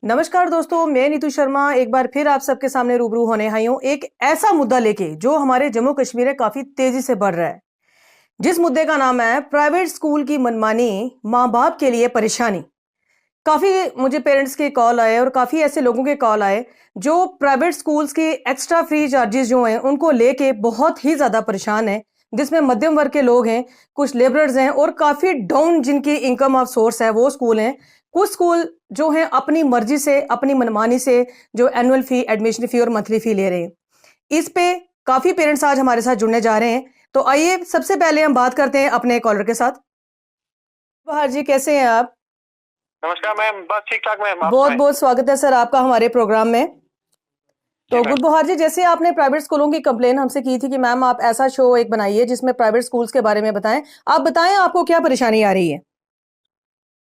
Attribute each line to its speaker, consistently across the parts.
Speaker 1: नमस्कार दोस्तों, मैं नीतू शर्मा एक बार फिर आप सबके सामने रूबरू होने आई हूँ एक ऐसा मुद्दा लेके जो हमारे जम्मू कश्मीर में काफी तेजी से बढ़ रहा है। जिस मुद्दे का नाम है प्राइवेट स्कूल की मनमानी, माँ बाप के लिए परेशानी। काफी मुझे पेरेंट्स के कॉल आए और काफी ऐसे लोगों के कॉल आए जो प्राइवेट स्कूल्स के एक्स्ट्रा फ्री चार्जेस जो हैं उनको लेके बहुत ही ज्यादा परेशान है, जिसमें मध्यम वर्ग के लोग हैं, कुछ लेबरर्स हैं और काफी डाउन जिनकी इनकम ऑफ सोर्स है वो स्कूल हैं। कुछ स्कूल जो हैं अपनी मर्जी से, अपनी मनमानी से जो एनुअल फी, एडमिशन फी और मंथली फी ले रहे हैं। इस पे काफी पेरेंट्स आज हमारे साथ जुड़ने जा रहे हैं। तो आइए सबसे पहले हम बात करते हैं अपने कॉलर के साथ। बहार जी, कैसे हैं आप?
Speaker 2: नमस्कार मैम, बस ठीक ठाक मैम।
Speaker 1: बहुत बहुत स्वागत है सर आपका हमारे प्रोग्राम में। तो
Speaker 2: मैम।
Speaker 1: गुलबहार जी, जैसे आपने प्राइवेट स्कूलों की कंप्लेन हमसे की थी कि मैम आप ऐसा शो एक बनाइए जिसमें प्राइवेट स्कूल्स के बारे में बताएं। आप बताएं आपको क्या परेशानी आ रही है?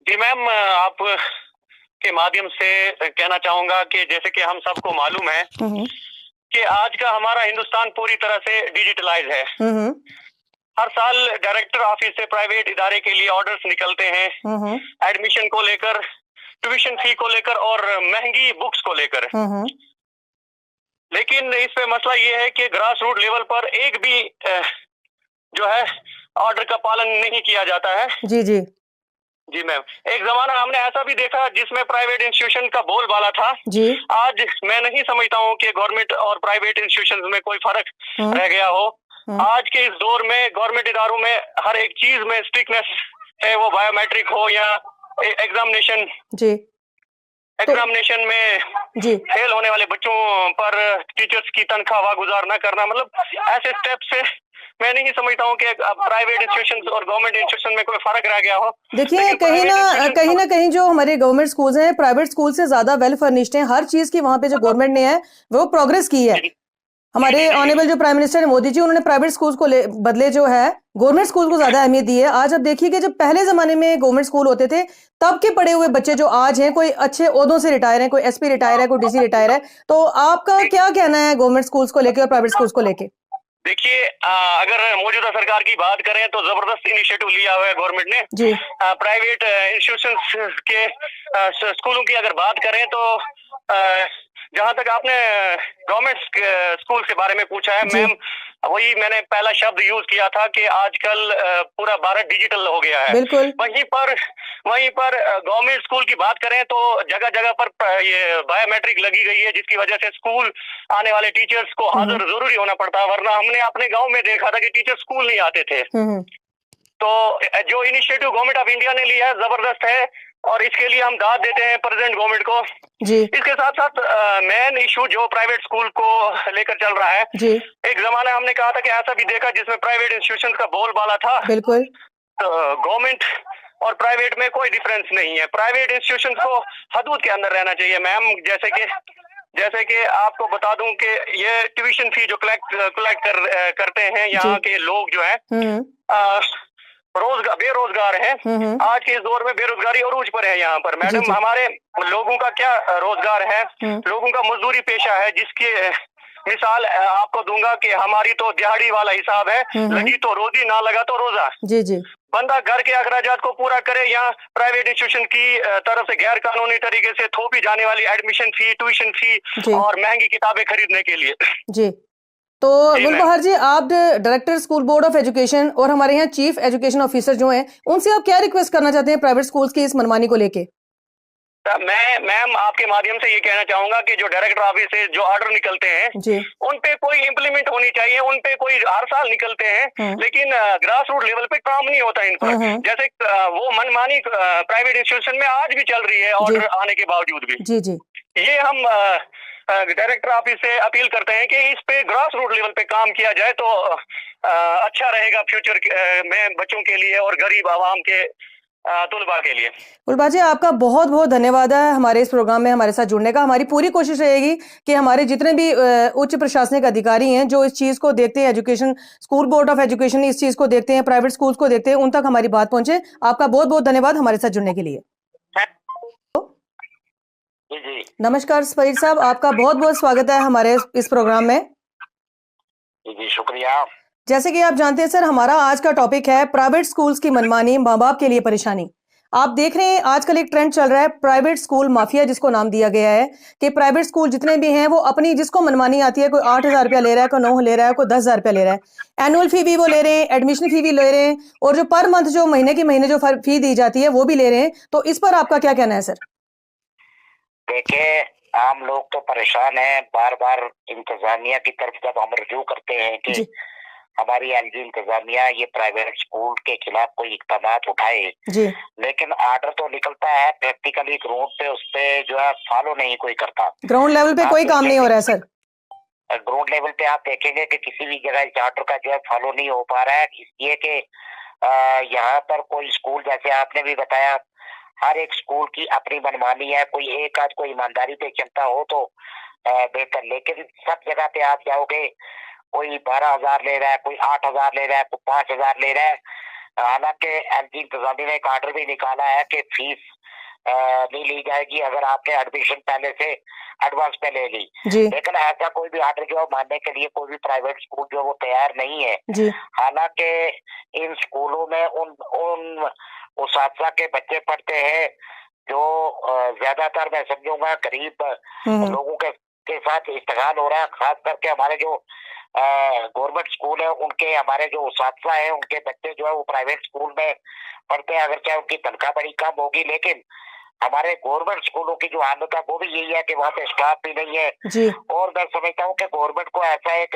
Speaker 2: जी मैम, आप के माध्यम से कहना चाहूंगा कि जैसे कि हम सबको मालूम है कि आज का हमारा हिंदुस्तान पूरी तरह से डिजिटलाइज है। हर साल डायरेक्टर ऑफिस से प्राइवेट इदारे के लिए ऑर्डर्स निकलते हैं, एडमिशन को लेकर, ट्यूशन फी को लेकर और महंगी बुक्स को लेकर। लेकिन इस पे मसला ये है कि ग्रास रूट लेवल पर एक भी जो है ऑर्डर का पालन नहीं किया जाता है।
Speaker 1: जी जी
Speaker 2: जी मैम, एक जमाना हमने ऐसा भी देखा जिसमें प्राइवेट इंस्टीट्यूशन का बोलबाला था
Speaker 1: जी।
Speaker 2: आज मैं नहीं समझता हूँ कि गवर्नमेंट और प्राइवेट इंस्टीट्यूशन में कोई फर्क रह गया हो। आज के इस दौर में गवर्नमेंट इदारों में हर एक चीज में स्ट्रिक्टनेस है, वो बायोमेट्रिक हो या एग्जामिनेशन।
Speaker 1: जी।
Speaker 2: एग्जामिनेशन में
Speaker 1: जी
Speaker 2: फेल होने वाले बच्चों पर टीचर्स की तनख्वाह वागुजार न करना, मतलब ऐसे स्टेप से मैं नहीं समझता हूँ कि प्राइवेट इंस्टीट्यूशन और गवर्नमेंट इंस्टीट्यूशन में कोई फर्क रह गया हो।
Speaker 1: देखिए, कहीं ना कहीं जो हमारे गवर्नमेंट स्कूल्स हैं प्राइवेट स्कूल से ज्यादा वेल फर्निश्ड हैं। हर चीज की वहां पे जो गवर्नमेंट ने है वो प्रोग्रेस की है। हमारे ऑनेबल जो प्राइम मिनिस्टर है मोदी जी, उन्होंने प्राइवेट स्कूल्स को बदले जो है गवर्नमेंट स्कूल को ज्यादा अहमियत दी है। आज आप देखिए कि जब पहले जमाने में गवर्नमेंट स्कूल होते थे तब के पढ़े हुए बच्चे जो आज हैं, कोई अच्छे ओहदों से रिटायर है, कोई एसपी रिटायर है, कोई डीसी रिटायर है। तो आपका क्या कहना है गवर्नमेंट स्कूल्स को लेके और प्राइवेट स्कूल्स को लेके?
Speaker 2: देखिए, अगर मौजूदा सरकार की बात करें तो जबरदस्त इनिशिएटिव लिया हुआ है गवर्नमेंट ने।
Speaker 1: जी।
Speaker 2: प्राइवेट इंस्टीट्यूशन के स्कूलों की अगर बात करें तो जहां तक आपने गवर्नमेंट स्कूल के बारे में पूछा है मैम, वही मैंने पहला शब्द यूज किया था कि आजकल पूरा भारत डिजिटल हो गया है।
Speaker 1: बिल्कुल।
Speaker 2: वहीं पर गवर्नमेंट स्कूल की बात करें तो जगह जगह पर ये बायोमेट्रिक लगी गई है, जिसकी वजह से स्कूल आने वाले टीचर्स को हाजिर जरूरी होना पड़ता है, वरना हमने अपने गांव में देखा था कि टीचर स्कूल नहीं आते थे। तो जो इनिशिएटिव गवर्नमेंट ऑफ इंडिया ने लिया है जबरदस्त है और इसके लिए हम दाद देते हैं प्रेसिडेंट गवर्नमेंट को। जी। इसके साथ साथ मेन इशू जो प्राइवेट स्कूल को लेकर चल रहा है जी। एक जमाना हमने कहा था कि ऐसा भी देखा जिसमें प्राइवेट इंस्टीट्यूशन का बोलबाला था।
Speaker 1: बिल्कुल।
Speaker 2: गवर्नमेंट और प्राइवेट में कोई डिफरेंस नहीं है। प्राइवेट इंस्टीट्यूशन को हदूद के अंदर रहना चाहिए मैम। जैसे कि आपको बता दूं कि ये ट्यूशन फी जो कलेक्ट करते हैं यहाँ के लोग जो है बेरोजगार हैं। आज के इस दौर में बेरोजगारी अरूज पर है यहाँ पर मैडम। हमारे लोगों का क्या रोजगार है, लोगों का मजदूरी पेशा है, जिसकी मिसाल आपको दूंगा कि हमारी तो दिहाड़ी वाला हिसाब है, लगी तो रोजी, ना लगा तो रोजा। जी जी। बंदा घर के अखराजात को पूरा करे या प्राइवेट इंस्टीट्यूशन की तरफ से गैर कानूनी तरीके से थोपी जाने वाली एडमिशन फी, ट्यूशन फी और महंगी किताबें खरीदने के लिए। जी।
Speaker 1: तो गुलबहार जी, आप director school board of education और हमारे यहाँ चीफ एजुकेशन ऑफिसर जो हैं, उनसे आप क्या रिक्वेस्ट करना चाहते हैं प्राइवेट स्कूल्स की इस मनमानी को लेके?
Speaker 2: मैम आपके माध्यम से ये कहना चाहूंगा कि जो डायरेक्टर ऑफिस से जो ऑर्डर निकलते हैं उन पे कोई इम्प्लीमेंट होनी चाहिए। उन पे कोई हर साल निकलते हैं लेकिन ग्रास रूट लेवल पे काम नहीं होता इन पर। जैसे वो मनमानी प्राइवेट इंस्टीट्यूशन में आज भी चल रही है ऑर्डर आने के बावजूद भी। जी जी। ये हम डायरेक्टर ऑफिस से अपील करते हैं कि इस पे ग्रास रूट लेवल पे काम किया जाए तो अच्छा रहेगा फ्यूचर में बच्चों के लिए और गरीब आवाम के तुलबा के लिए।
Speaker 1: गुलबा जी, आपका बहुत बहुत धन्यवाद है हमारे इस प्रोग्राम में हमारे साथ जुड़ने का। हमारी पूरी कोशिश रहेगी कि हमारे जितने भी उच्च प्रशासनिक अधिकारी हैं जो इस चीज को देखते हैं, education school board of education इस चीज को देखते हैं, प्राइवेट स्कूल्स को देखते हैं, उन तक हमारी बात पहुंचे। आपका बहुत बहुत धन्यवाद हमारे साथ जुड़ने के लिए।
Speaker 2: जी।
Speaker 1: नमस्कार फरीद साहब, आपका बहुत बहुत स्वागत है हमारे इस प्रोग्राम में।
Speaker 2: जी शुक्रिया।
Speaker 1: जैसे कि आप जानते हैं सर, हमारा आज का टॉपिक है प्राइवेट स्कूल्स की मनमानी, माँ बाप के लिए परेशानी। आप देख रहे हैं आजकल एक ट्रेंड चल रहा है प्राइवेट स्कूल माफिया जिसको नाम दिया गया है कि प्राइवेट स्कूल जितने भी हैं वो अपनी जिसको मनमानी आती है, कोई 8,000 रुपया ले रहा है, कोई 9 ले रहा है, कोई 10,000 रुपया ले रहा है। एनुअल फी भी वो ले रहे हैं, एडमिशन फी भी ले रहे हैं, और जो पर मंथ जो महीने की महीने जो फी दी जाती है वो भी ले रहे हैं। तो इस पर आपका क्या कहना है सर?
Speaker 3: देखिए, आम लोग तो परेशान हैं। बार बार इंतजामिया की तरफ जब हम रुजू करते हैं कि
Speaker 1: जी
Speaker 3: हमारी एलजी इंतजामिया ये प्राइवेट स्कूल के खिलाफ कोई इकदाम उठाए,
Speaker 1: जी
Speaker 3: लेकिन आर्डर तो निकलता है, प्रैक्टिकली ग्राउंड पे उस पे जो है फॉलो नहीं कोई करता।
Speaker 1: ग्राउंड लेवल पे कोई काम नहीं हो रहा है सर।
Speaker 3: ग्राउंड लेवल पे आप देखेंगे कि किसी भी जगह इस आर्डर का जो है फॉलो नहीं हो पा रहा है, इसलिए कि यहाँ पर कोई स्कूल, जैसे आपने भी बताया, हर एक स्कूल की अपनी मनमानी है। कोई एक आध कोई ईमानदारी पे चलता हो तो बेहतर, लेकिन सब जगह पे आप जाओगे, कोई 12,000 ले रहा है, कोई 8,000 ले रहा है, कोई 5,000 ले रहा है। हालांकि एलजी इंतजामिया ने एक आर्डर भी निकाला है कि फीस नहीं ली जाएगी अगर आपने एडमिशन पहले से एडवांस में ले ली,
Speaker 1: जी
Speaker 3: लेकिन ऐसा कोई भी आर्डर जो मानने के लिए कोई भी प्राइवेट स्कूल जो वो तैयार नहीं है।
Speaker 1: जी
Speaker 3: हालांकि इन स्कूलों में उन उसातिज़ा के बच्चे पढ़ते हैं जो ज्यादातर मैं समझूंगा गरीब लोगों के साथ इस्तेमाल हो रहा है। खास करके हमारे जो गवर्नमेंट स्कूल है उनके, हमारे जो उसातिज़ा है उनके बच्चे जो है वो प्राइवेट स्कूल में पढ़ते हैं। अगर चाहे उनकी तनख्वाह बड़ी कम होगी, लेकिन हमारे गवर्नमेंट स्कूलों की जो हालत है वो भी यही है कि वहाँ पे स्टाफ भी नहीं है।
Speaker 1: जी
Speaker 3: और मैं समझता हूँ कि गवर्नमेंट को ऐसा एक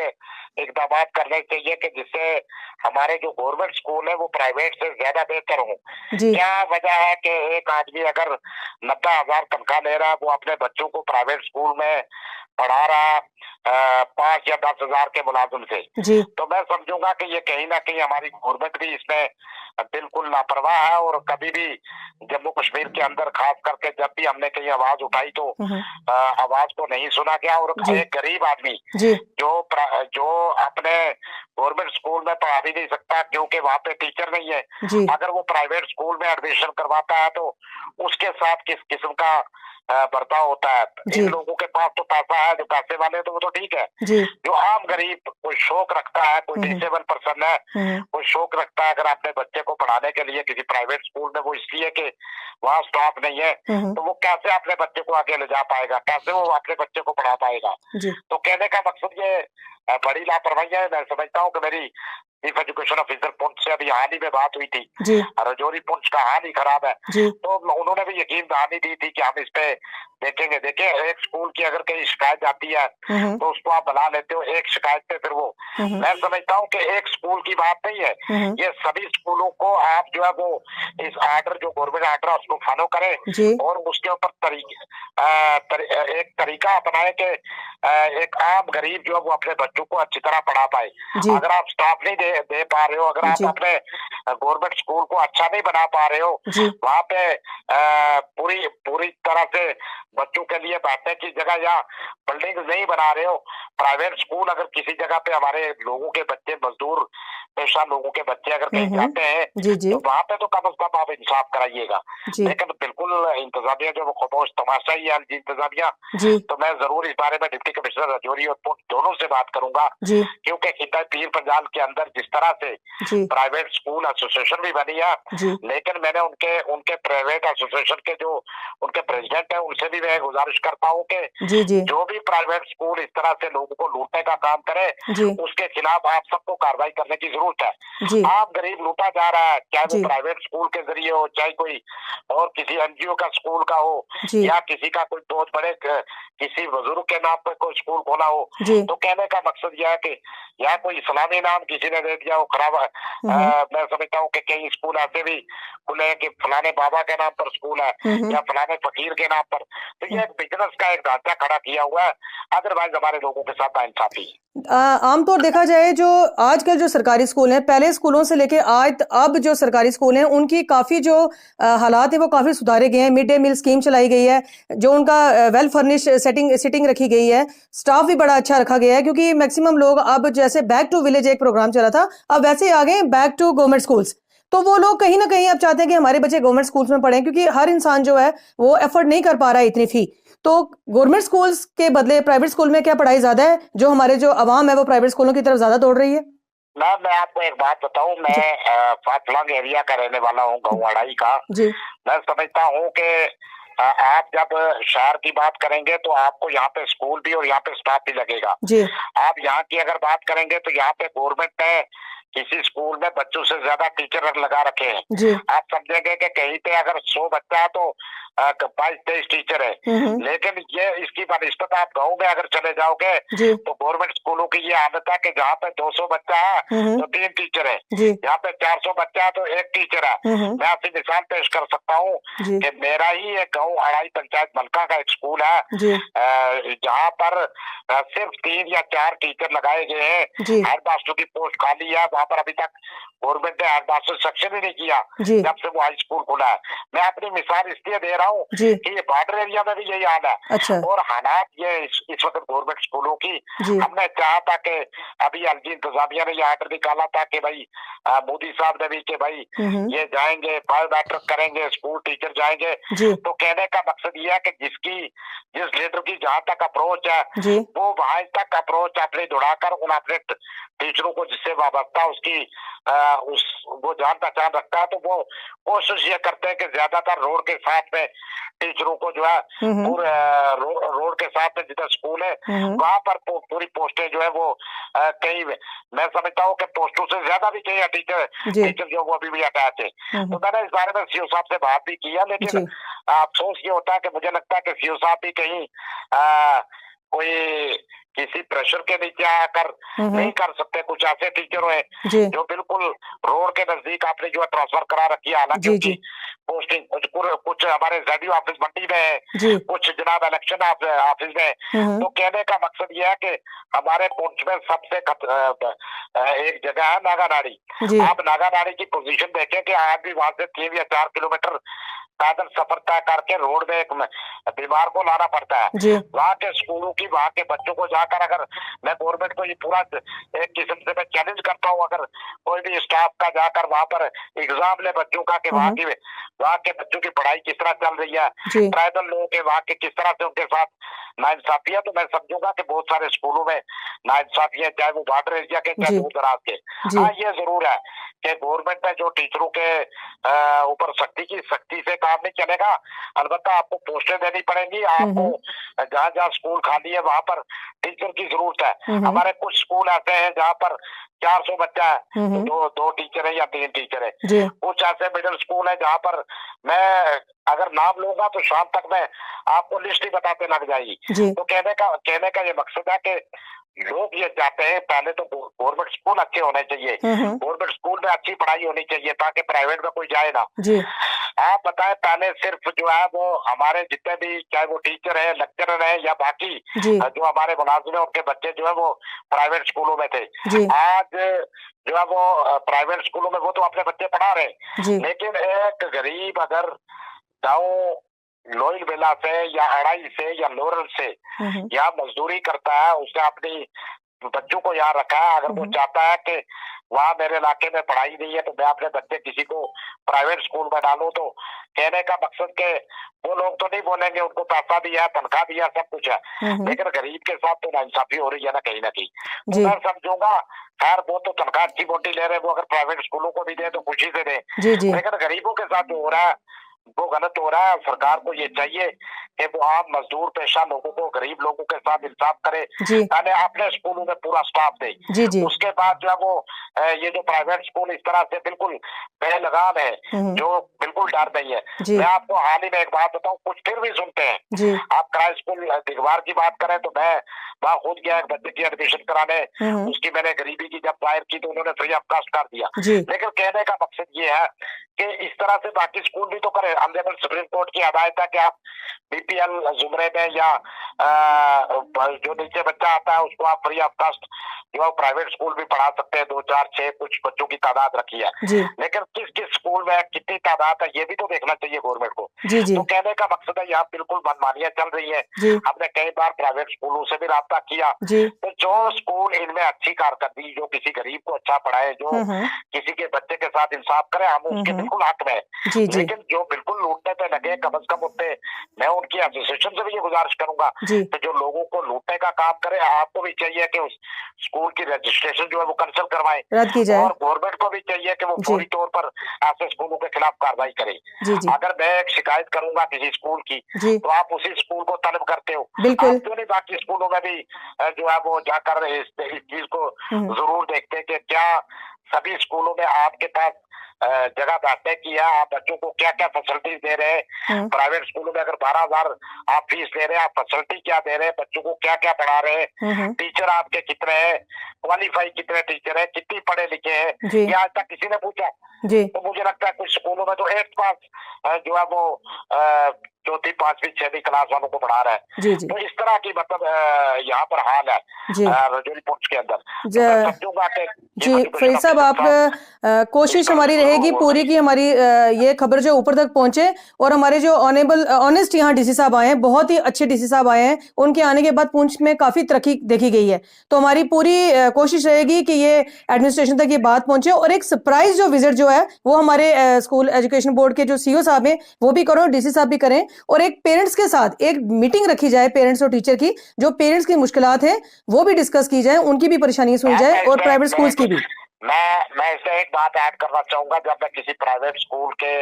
Speaker 3: इकदाम करने चाहिए कि जिससे हमारे जो गवर्नमेंट स्कूल है वो प्राइवेट से ज्यादा बेहतर हो।
Speaker 1: जी
Speaker 3: क्या वजह है कि एक आदमी अगर 90,000 तनख्वाह ले रहा है, वो अपने बच्चों को प्राइवेट स्कूल में पढ़ा रहा 5 या 10,000 के मुलाजिम से,
Speaker 1: जी
Speaker 3: तो मैं समझूंगा कि ये कहीं ना कहीं हमारी गवर्नमेंट भी इसमें बिल्कुल लापरवाह है। और कभी भी जम्मू कश्मीर के अंदर खास करके जब भी हमने कहीं आवाज उठाई तो आवाज को नहीं सुना गया। और
Speaker 1: जी
Speaker 3: एक गरीब आदमी
Speaker 1: जी
Speaker 3: जो अपने गवर्नमेंट स्कूल में पढ़ा भी नहीं सकता क्योंकि वहाँ पे टीचर नहीं है,
Speaker 1: जी
Speaker 3: अगर वो प्राइवेट स्कूल में एडमिशन करवाता है तो उसके साथ किस किस्म का बर्ताव होता है।
Speaker 1: जी
Speaker 3: इन लोगों के पास तो पैसा है, जो पैसे वाले हैं तो वो तो ठीक है।
Speaker 1: जी
Speaker 3: जो आम गरीब कोई शौक रखता है, कोई डिसेबल पर्सन है, कोई शौक रखता है अगर अपने बच्चे को पढ़ाने के लिए किसी प्राइवेट स्कूल में, वो इसलिए कि वहाँ स्टाफ नहीं है, तो वो कैसे अपने बच्चे को आगे ले जा पाएगा, कैसे वो अपने बच्चे को पढ़ा पाएगा।
Speaker 1: जी
Speaker 3: तो कहने का मकसद ये बड़ी लापरवाही है। मैं समझता हूँ कि मेरी चीफ एजुकेशन ऑफिसर पुंछ से अभी हाल ही में बात हुई थी,
Speaker 1: जी
Speaker 3: रजौरी पुंछ का हाल ही खराब है,
Speaker 1: जी
Speaker 3: तो उन्होंने भी यकीन दहानी दी थी कि हम इस पे देखेंगे। देखिए, एक स्कूल की अगर कहीं शिकायत आती है तो उसको आप बना लेते हो एक शिकायत पे, फिर वो मैं समझता हूँ कि एक स्कूल की बात नहीं है, ये सभी स्कूलों को आप जो है वो इस आर्डर, जो गवर्नमेंट आर्डर है उसको फॉलो करें
Speaker 1: जी
Speaker 3: और उसके ऊपर एक तरीका अपनाए कि एक आम गरीब जो है वो अपने बच्चों को अच्छी तरह पढ़ा पाए।
Speaker 1: जी
Speaker 3: अगर आप स्टाफ नहीं दे पा रहे हो, अगर आप
Speaker 1: जी
Speaker 3: अपने गवर्नमेंट स्कूल को अच्छा नहीं बना पा रहे हो,
Speaker 1: जी
Speaker 3: वहाँ पे पूरी तरह से बच्चों के लिए बैठने की जगह या बिल्डिंग नहीं बना रहे हो, प्राइवेट स्कूल अगर किसी जगह पे हमारे लोगों के बच्चे, मजदूर पेशा लोगों के बच्चे अगर कहीं जाते हैं
Speaker 1: जी जी
Speaker 3: तो वहाँ पे तो कम से कम आप इंसाफ कराइएगा।
Speaker 1: जी
Speaker 3: लेकिन बिल्कुल इंतजामिया जो वो खामोश तमाशा ही है इंतजामिया।
Speaker 1: जी
Speaker 3: तो मैं जरूर इस बारे में डिप्टी कमिश्नर रजौरी और पुंछ दोनों से बात करूंगा,
Speaker 1: जी
Speaker 3: क्योंकि खिता पीर पंजाल के अंदर जिस तरह से
Speaker 1: जी
Speaker 3: प्राइवेट स्कूल एसोसिएशन भी बनी है,
Speaker 1: जी
Speaker 3: लेकिन मैंने उनके प्राइवेट एसोसिएशन के जो उनके प्रेसिडेंट है उनसे भी मैं गुजारिश करता हूँ कि
Speaker 1: जी जी
Speaker 3: जो भी प्राइवेट स्कूल इस तरह से लोगों को लूटने का काम करे,
Speaker 1: जी
Speaker 3: उसके खिलाफ आप सबको कार्रवाई करने की जरूरत है।
Speaker 1: जी
Speaker 3: आम गरीब लूटा जा रहा है, चाहे
Speaker 1: जी
Speaker 3: वो प्राइवेट स्कूल के जरिए हो, चाहे कोई और किसी एनजीओ का स्कूल का हो,
Speaker 1: जी
Speaker 3: या किसी का कोई बहुत बड़े किसी बुजुर्ग के नाम पर कोई स्कूल खोला हो।
Speaker 1: जी
Speaker 3: तो कहने का मकसद यह है कि या कोई इस्लामी नाम किसी ने दे दिया हो खराब। मैं समझता हूँ कि कई स्कूल ऐसे भी खुले हैं कि फलाने बाबा के नाम पर स्कूल है या फलाने फकीर के नाम पर, तो ये एक बिजनेस का एक ढांचा खड़ा किया हुआ है। अदरवाइज हमारे लोगों के साथ नाइंसाफी है।
Speaker 1: आमतौर देखा जाए जो आजकल जो सरकारी स्कूल हैं, पहले स्कूलों से लेके आज अब जो सरकारी स्कूल हैं उनकी काफ़ी जो हालात है वो काफ़ी सुधारे गए हैं। मिड डे मील स्कीम चलाई गई है, जो उनका वेल फर्निश सिटिंग रखी गई है, स्टाफ भी बड़ा अच्छा रखा गया है, क्योंकि मैक्सिमम लोग अब जैसे बैक टू विलेज एक प्रोग्राम चला था, अब वैसे आ गए बैक टू गवर्नमेंट स्कूल्स। तो वो लोग कहीं ना कहीं अब चाहते हैं कि हमारे बच्चे गवर्नमेंट स्कूल्स में पढ़ें, क्योंकि हर इंसान जो है वो एफर्ट नहीं कर पा रहा है इतनी फी। तो गवर्नमेंट स्कूल्स के बदले प्राइवेट स्कूल में क्या पढ़ाई ज्यादा है, जो हमारे जो अवाम है वो प्राइवेट स्कूलों की तरफ ज्यादा दौड़ रही है?
Speaker 3: मैम मैं आपको एक बात बताऊं, मैं फातलांग एरिया का रहने वाला हूं, गाँव अड़ाई का।
Speaker 1: जी
Speaker 3: मैं समझता हूं कि आप जब शहर की बात करेंगे तो आपको यहाँ पे स्कूल भी और यहाँ पे स्टाफ भी लगेगा।
Speaker 1: जी
Speaker 3: आप यहाँ की अगर बात करेंगे तो यहाँ पे गवर्नमेंट ने किसी स्कूल में बच्चों से ज्यादा टीचर लगा रखे हैं।
Speaker 1: जी
Speaker 3: आप समझेंगे कि कहीं पे अगर 100 बच्चा है तो 22-23 टीचर है। लेकिन ये इसकी बनिस्बत आप गाँव में अगर चले जाओगे
Speaker 1: जी
Speaker 3: तो गवर्नमेंट स्कूलों की ये आदत है कि जहाँ पे 200 बच्चा है तो 3 टीचर है,
Speaker 1: जी
Speaker 3: यहाँ पे 400 बच्चा है तो 1 टीचर है। मैं आपसे मिसाल पेश कर सकता हूँ
Speaker 1: जी
Speaker 3: कि मेरा ही एक गाँव अड़ाई पंचायत मलका का एक स्कूल है,
Speaker 1: जी
Speaker 3: जहाँ पर सिर्फ 3 या 4 टीचर लगाए गए हैं।
Speaker 1: जी
Speaker 3: हेड मास्टर की पोस्ट खाली है, वहाँ पर अभी तक गवर्नमेंट ने हेड मास्टर सेक्शन ही नहीं किया
Speaker 1: जी
Speaker 3: जब से वो हाई स्कूल खुला है। मैं अपनी मिसाल इसलिए दे रहा हूँ
Speaker 1: जी
Speaker 3: कि ये बॉर्डर एरिया में भी यही हाल है।
Speaker 1: अच्छा
Speaker 3: और हालात ये इस वक्त गवर्नमेंट स्कूलों की,
Speaker 1: जी
Speaker 3: हमने चाहा था कि अभी एलजी इंतजामिया ने ये आर्डर निकाला था कि भाई मोदी साहब ने भी कि भाई ये जाएंगे बायोमेट्रिक करेंगे, स्कूल टीचर जाएंगे।
Speaker 1: जी
Speaker 3: तो कहने का मकसद ये है कि जिस लीडर की जहाँ तक अप्रोच है
Speaker 1: जी
Speaker 3: वो वहां तक अप्रोच अपनी दौड़ाकर उन अपने टीचरों को जिससे वाबस्ता उसकी वो जान पहचान रखता है, तो वो कोशिश ये करते हैं कि ज्यादातर रोड के साथ में टीचरों को जो है पूरे रोड के साथ में जिधर स्कूल है वहां पर पूरी पोस्टें जो है वो कई, मैं समझता हूँ कि पोस्टों से ज्यादा भी कई टीचर जो वो अभी भी अटैच है। तो मैंने इस बारे में सीओ साहब से बात भी किया, लेकिन अफसोस ये होता है कि मुझे लगता है कि सीओ साहब भी कहीं कोई किसी प्रेशर के नीचे आकर नहीं कर सकते। कुछ ऐसे टीचर हैं जो बिल्कुल रोड के नजदीक आपने जो है ट्रांसफर करा रखी है, हालांकि उनकी पोस्टिंग कुछ हमारे जेडीओ ऑफिस मंडी में है, कुछ जनाब इलेक्शन ऑफिस में। तो कहने का मकसद ये है कि हमारे पुंछ में सबसे एक जगह है नागानाड़ी। आप नागानाड़ी की पोजीशन देखें कि आज भी वहां से 3 या 4 किलोमीटर पैदल सफर तय करके रोड में एक बीमार को लाना पड़ता है। वहाँ के स्कूलों की, वहाँ के बच्चों को जाकर, अगर मैं गवर्नमेंट को ये पूरा एक किस्म से मैं चैलेंज करता हूँ, अगर कोई भी स्टाफ का जाकर वहाँ पर एग्जाम ले बच्चों का कि वहाँ के बच्चों की पढ़ाई किस तरह चल रही है, ट्राइबल लोगों के वहाँ के किस तरह से उनके साथ नाइंसाफी है, तो मैं समझूंगा कि बहुत सारे स्कूलों में नाइंसाफी है, चाहे वो बॉर्डर एरिया के चाहे दूर दराज के। हाँ ये जरूर है कि गवर्नमेंट में जो टीचरों के ऊपर सख्ती से काम नहीं चलेगा। अलबत्ता आपको पोस्टें देनी पड़ेंगी, आपको जहाँ जहाँ स्कूल खाली है वहाँ पर टीचर की जरूरत है। हमारे कुछ स्कूल ऐसे हैं जहाँ पर 400 बच्चा है तो 2 टीचर है या 3 टीचर है। कुछ ऐसे मिडिल स्कूल है जहाँ पर मैं अगर नाम लूंगा तो शाम तक मैं आपको लिस्ट ही बताते लग जाएगी। तो कहने का ये मकसद है कि लोग ये चाहते हैं पहले तो गवर्नमेंट स्कूल अच्छे होने चाहिए, गवर्नमेंट स्कूल में अच्छी पढ़ाई होनी चाहिए ताकि प्राइवेट में कोई जाए ना। आप बताएं, पहले सिर्फ जो है वो हमारे जितने भी चाहे वो टीचर है, लेक्चरर है या बाकी जो हमारे मुलाजिम है उनके बच्चे जो है वो प्राइवेट स्कूलों में थे। आज जो है वो प्राइवेट स्कूलों में वो तो अपने बच्चे पढ़ा रहे, लेकिन एक गरीब अगर गाँव लोइल बेला से या अड़ाई से या लोरल से यहाँ मजदूरी करता है, उसने अपनी बच्चों को यहाँ रखा है, अगर वो चाहता है कि वहाँ मेरे इलाके में पढ़ाई नहीं है तो मैं अपने बच्चे किसी को प्राइवेट स्कूल में डालूं, तो कहने का मकसद के वो लोग तो नहीं बोलेंगे, उनको पैसा भी है, तनख्वाह भी है, सब कुछ है, लेकिन गरीब के साथ तो नाइंसाफी हो रही है ना कहीं ना कहीं। तो मैं समझूंगा खैर वो तो तनख्वाह अच्छी मोटी ले रहे हैं, वो अगर प्राइवेट स्कूलों को भी दे तो खुशी से दे, लेकिन गरीबों के साथ जो हो रहा है वो गलत हो रहा है। सरकार को ये चाहिए कि वो आम मजदूर पेशा लोगों को, गरीब लोगों के साथ इंसाफ करे, पहले अपने स्कूलों में पूरा स्टाफ दे। उसके बाद जो है वो ये जो प्राइवेट स्कूल इस तरह से बिल्कुल बेलगाम है, जो बिल्कुल डर नहीं है। मैं आपको हाल ही में एक बात बताऊं, कुछ फिर भी सुनते हैं। आप क्राई स्कूल दिगवार की बात करें तो मैं वहाँ खुद गया एक बच्चे की एडमिशन कराने, उसकी मैंने गरीबी की जब दायर की तो उन्होंने फ्री ऑफ कॉस्ट कर दिया। लेकिन कहने का मकसद ये है कि इस तरह से बाकी स्कूल भी तो करें। ऑनरेबल सुप्रीम कोर्ट की हदायत है कि आप बीपीएल जुमरे में या जो नीचे बच्चा आता है उसको आप फ्री ऑफ कॉस्ट जो प्राइवेट स्कूल भी पढ़ा सकते हैं, 2, 4, 6 कुछ बच्चों की तादाद रखी है, लेकिन किस किस स्कूल में कितनी तादाद है ये भी तो देखना चाहिए गवर्नमेंट को। तो कहने का मकसद है यहाँ बिल्कुल मनमानियां चल रही है। हमने कई बार प्राइवेट स्कूलों से भी राब्ता किया, तो जो स्कूल इनमें अच्छी कारकर्दगी, जो किसी गरीब को अच्छा पढ़ाए, जो किसी के बच्चे के साथ इंसाफ करे, हम उसके बिल्कुल हक में है।
Speaker 1: जी जी
Speaker 3: लेकिन जो बिल्कुल लूटने पे लगे, कम से कम उनसे मैं उनकी एसोसिएशन से भी ये गुजारिश करूंगा
Speaker 1: जी
Speaker 3: कि जो लोगों को लूटने का काम करे, आपको भी चाहिए कि उस स्कूल की रजिस्ट्रेशन जो है वो कैंसिल करवाएं,
Speaker 1: रद्द की जाए।
Speaker 3: और गवर्नमेंट को भी चाहिए कि वो
Speaker 1: जी
Speaker 3: फौरी तौर पर ऐसे स्कूलों के खिलाफ कार्रवाई करे।
Speaker 1: जी जी
Speaker 3: अगर मैं एक शिकायत करूंगा किसी स्कूल की,
Speaker 1: जी
Speaker 3: तो आप उसी स्कूल को तलब करते हो,
Speaker 1: बिल्कुल।
Speaker 3: आप क्यों नहीं बाकी स्कूलों में भी जो है वो जाकर इस चीज को जरूर देखते हैं कि क्या सभी स्कूलों में आपके पास जगह बैठने की है, आप बच्चों को क्या क्या फैसिलिटीज दे रहे हैं। प्राइवेट स्कूलों में अगर 12,000 आप फीस दे रहे हैं, आप फैसिलिटी क्या दे रहे हैं, बच्चों को क्या क्या पढ़ा रहे हैं, टीचर आपके कितने हैं, क्वालिफाई कितने टीचर है, कितनी पढ़े लिखे हैं,
Speaker 1: जी
Speaker 3: ये आज तक किसी ने पूछा?
Speaker 1: जी
Speaker 3: तो मुझे लगता है कुछ स्कूलों में तो 8th पास जो है वो चौथी, पांचवी, छठवीं क्लास वालों को पढ़ा रहा है।
Speaker 1: जी जी
Speaker 3: तो इस तरह की मतलब यहाँ पर हाल है
Speaker 1: जी
Speaker 3: रजौरी पुंछ के अंदर। तो
Speaker 1: ज-
Speaker 3: मैं समझूंगा कि
Speaker 1: जी फरीद साहब, आप कोशिश हमारी रहेगी पूरी की हमारी ये खबर जो ऊपर तक पहुंचे, और हमारे जो ऑनेस्ट यहाँ डीसी साहब आए हैं, बहुत ही अच्छे डीसी साहब आए हैं, उनके आने के बाद पुंछ में काफी तरक्की देखी गई है। तो हमारी पूरी कोशिश रहेगी कि ये एडमिनिस्ट्रेशन तक ये बात पहुंचे, और एक सरप्राइज जो विजिट जो है वो हमारे स्कूल एजुकेशन बोर्ड के जो सीईओ साहब हैं वो भी करो, डीसी साहब भी करें, और एक पेरेंट्स के साथ एक मीटिंग रखी जाए, पेरेंट्स और टीचर की, जो पेरेंट्स की मुश्किलात हैं वो भी डिस्कस की जाए, उनकी भी परेशानी सुनी जाए, और प्राइवेट स्कूल्स की भी।
Speaker 3: मैं इससे एक बात ऐड करना चाहूंगा। जब मैं किसी प्राइवेट स्कूल के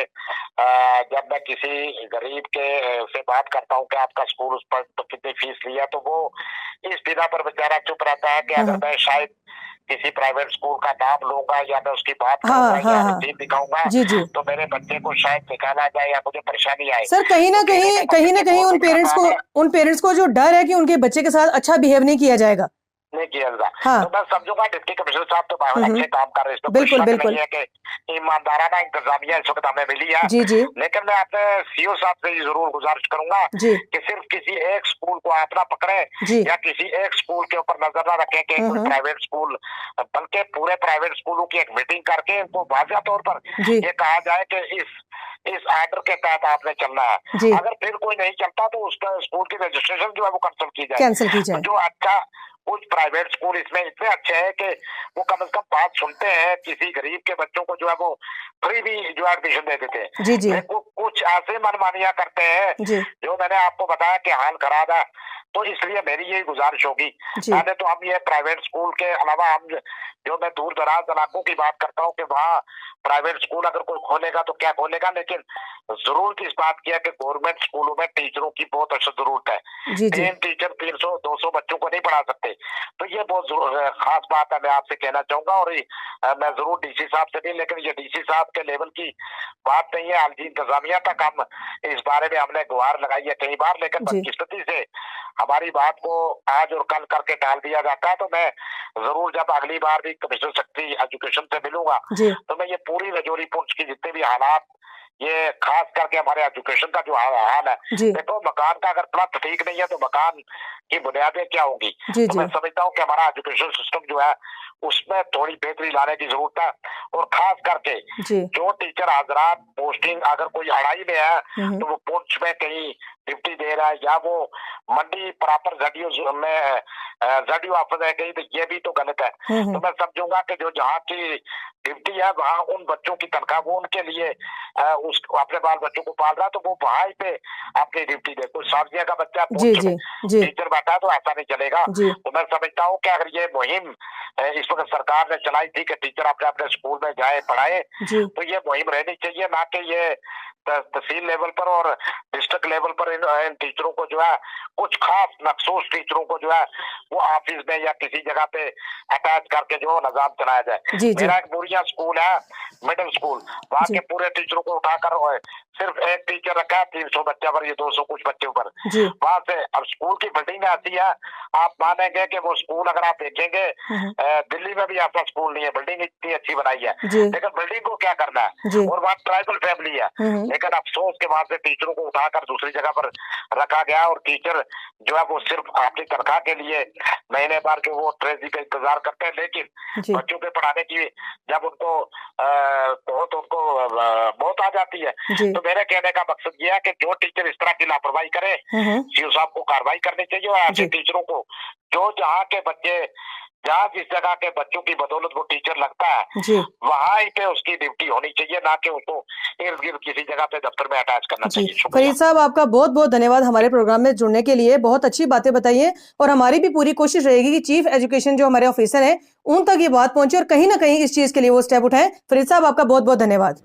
Speaker 3: जब मैं किसी गरीब के से बात करता हूँ कि आपका स्कूल उस पर तो कितनी फीस लिया, तो वो इस बिना पर बेचारा चुप रहता है कि अगर मैं शायद किसी प्राइवेट स्कूल का नाम लूंगा या मैं उसकी बात करूंगा या रसीद दिखाऊंगा,
Speaker 1: जी जी
Speaker 3: तो मेरे बच्चे को शायद निकाला जाए या मुझे परेशानी आए।
Speaker 1: सर, कहीं ना कहीं उन पेरेंट्स को जो डर है कि उनके बच्चे के साथ अच्छा बिहेव नहीं किया जाएगा,
Speaker 3: नहीं किया जाता।
Speaker 1: हाँ।
Speaker 3: तो मैं समझूंगा डिप्टी कमिश्नर साहब तो अच्छे काम कर रहे हैं, इसमें
Speaker 1: बिल्कुल
Speaker 3: कोई शक
Speaker 1: बिल्कुल
Speaker 3: नहीं है कि ईमानदाराना इंतजामिया इस वक्त हमें मिली है।
Speaker 1: जी जी
Speaker 3: लेकिन मैं अपने सीईओ साहब से जरूर गुजारिश करूंगा
Speaker 1: जी
Speaker 3: कि सिर्फ किसी एक स्कूल को आप ना पकड़े
Speaker 1: जी
Speaker 3: या किसी एक स्कूल के ऊपर नजर ना रखें कि कोई प्राइवेट स्कूल, बल्कि पूरे प्राइवेट स्कूलों की एक मीटिंग करके इनको वाज़ेह तौर पर
Speaker 1: जी
Speaker 3: ये कहा जाए कि इस आर्डर के तहत आपने चलना है।
Speaker 1: जी
Speaker 3: अगर फिर कोई नहीं चलता तो उसका स्कूल की रजिस्ट्रेशन जो है वो
Speaker 1: कैंसिल की जाए।
Speaker 3: जो अच्छा कुछ प्राइवेट स्कूल इसमें इतने अच्छे हैं कि वो कम से कम बात सुनते हैं, किसी गरीब के बच्चों को जो है वो फ्री भी जो एडमिशन दे देते हैं।
Speaker 1: जी जी
Speaker 3: कुछ ऐसे मनमानियां करते हैं
Speaker 1: जी
Speaker 3: जो मैंने आपको बताया कि हाल खराब है। तो इसलिए मेरी यही गुजारिश होगी, पहले तो हम ये प्राइवेट स्कूल के अलावा हम जो मैं दूर दराज इलाकों की बात करता हूँ कि वहाँ प्राइवेट स्कूल अगर कोई खोलेगा तो क्या खोलेगा, लेकिन जरूरत इस बात की है कि गवर्नमेंट स्कूलों में टीचरों की बहुत अच्छी जरूरत है।
Speaker 1: जी जी
Speaker 3: 3 टीचर 300-200 बच्चों को नहीं पढ़ा सकते। तो ये बहुत खास बात है, मैं आपसे कहना चाहूंगा। और मैं जरूर डीसी साहब से भी, लेकिन ये डीसी साहब के लेवल की बात नहीं है, आलजी इंतजामिया तक हम इस बारे में हमने गुहार लगाई है कई बार, लेकिन बदकिस्मती से हमारी बात को आज और कल करके टाल दिया जाता है। तो मैं जरूर जब अगली बार भी कमिश्नर सेक्रेटरी एजुकेशन से मिलूंगा तो मैं ये पूरी रजौरी पुंछ की जितने भी हालात, ये खास करके हमारे एजुकेशन का जो हाल है, देखो मकान का अगर प्लॉट ठीक नहीं है तो मकान की बुनियादें क्या होंगी। तो मैं समझता हूँ कि हमारा एजुकेशन सिस्टम जो है उसमें थोड़ी बेहतरी लाने की जरूरत है। और खास करके जो टीचर हजरात पोस्टिंग अगर कोई अड़ाई में है तो वो पुंछ में कहीं डिप्टी दे रहा है या वो मंडी प्रॉपर जडियो में जडियो ऑफिस है कहीं, तो ये भी तो गलत है। तो मैं समझूंगा कि जो जहाँ की डिप्टी है वहाँ उन बच्चों की तनख्वाह वो उनके लिए उस अपने बाल बच्चों को पाल रहा है तो वो वहाँ पे अपनी ड्यूटी दे। कोई सब्जियां का बच्चा टीचर बैठा है तो ऐसा नहीं चलेगा। तो मैं समझता हूँ कि अगर ये मुहिम इस वक्त सरकार ने चलाई थी कि टीचर अपने अपने स्कूल में जाए पढ़ाए, तो ये मुहिम रहनी चाहिए, ना कि ये तहसील लेवल पर और डिस्ट्रिक्ट लेवल पर इन टीचरों को जो है कुछ खास मखसूस टीचरों को जो है वो ऑफिस में या किसी जगह पे अटैच करके जो निजाम चलाया जाए। मेरा एक बुरिया स्कूल है, मिडिल स्कूल, वहाँ के पूरे टीचरों को उठाकर सिर्फ एक टीचर रखा है 300 बच्चा पर, ये 200 कुछ बच्चों पर। वहाँ से अब स्कूल की बिल्डिंग ऐसी है, आप मानेंगे कि वो स्कूल अगर आप देखेंगे दिल्ली में भी ऐसा स्कूल नहीं है, बिल्डिंग इतनी अच्छी बनाई है, लेकिन बिल्डिंग को क्या करना है। और वहाँ ट्राइबल फैमिली है, लेकिन अफसोस के वहां से टीचरों को उठाकर दूसरी जगह पर रखा गया और टीचर जो है वो सिर्फ अपनी तनख्वाह के लिए महीने भर के वो ट्रेजरी का इंतजार करते हैं, लेकिन बच्चों के पढ़ाने की जब उनको बहुत आ जाती है। तो मेरे कहने का मकसद ये है कि जो टीचर इस तरह की लापरवाही करे सीओ साहब को कार्रवाई करनी चाहिए और ऐसे टीचरों को जो जहाँ के बच्चे जहाँ जिस जगह के बच्चों की बदौलत वो टीचर लगता है
Speaker 1: जी
Speaker 3: वहां पे उसकी ड्यूटी होनी चाहिए, ना कि उसको इर्द गिर्द किसी जगह पे दफ्तर में अटैच करना
Speaker 1: जी
Speaker 3: चाहिए। शुक्रिया।
Speaker 1: फरीद साहब, आपका बहुत बहुत धन्यवाद हमारे प्रोग्राम में जुड़ने के लिए। बहुत अच्छी बातें बताई हैं और हमारी भी पूरी कोशिश रहेगी कि चीफ एजुकेशन जो हमारे ऑफिसर हैं उन तक ये बात पहुंचे और कहीं ना कहीं इस चीज के लिए वो स्टेप उठाएं। फरीद साहब, आपका बहुत बहुत धन्यवाद।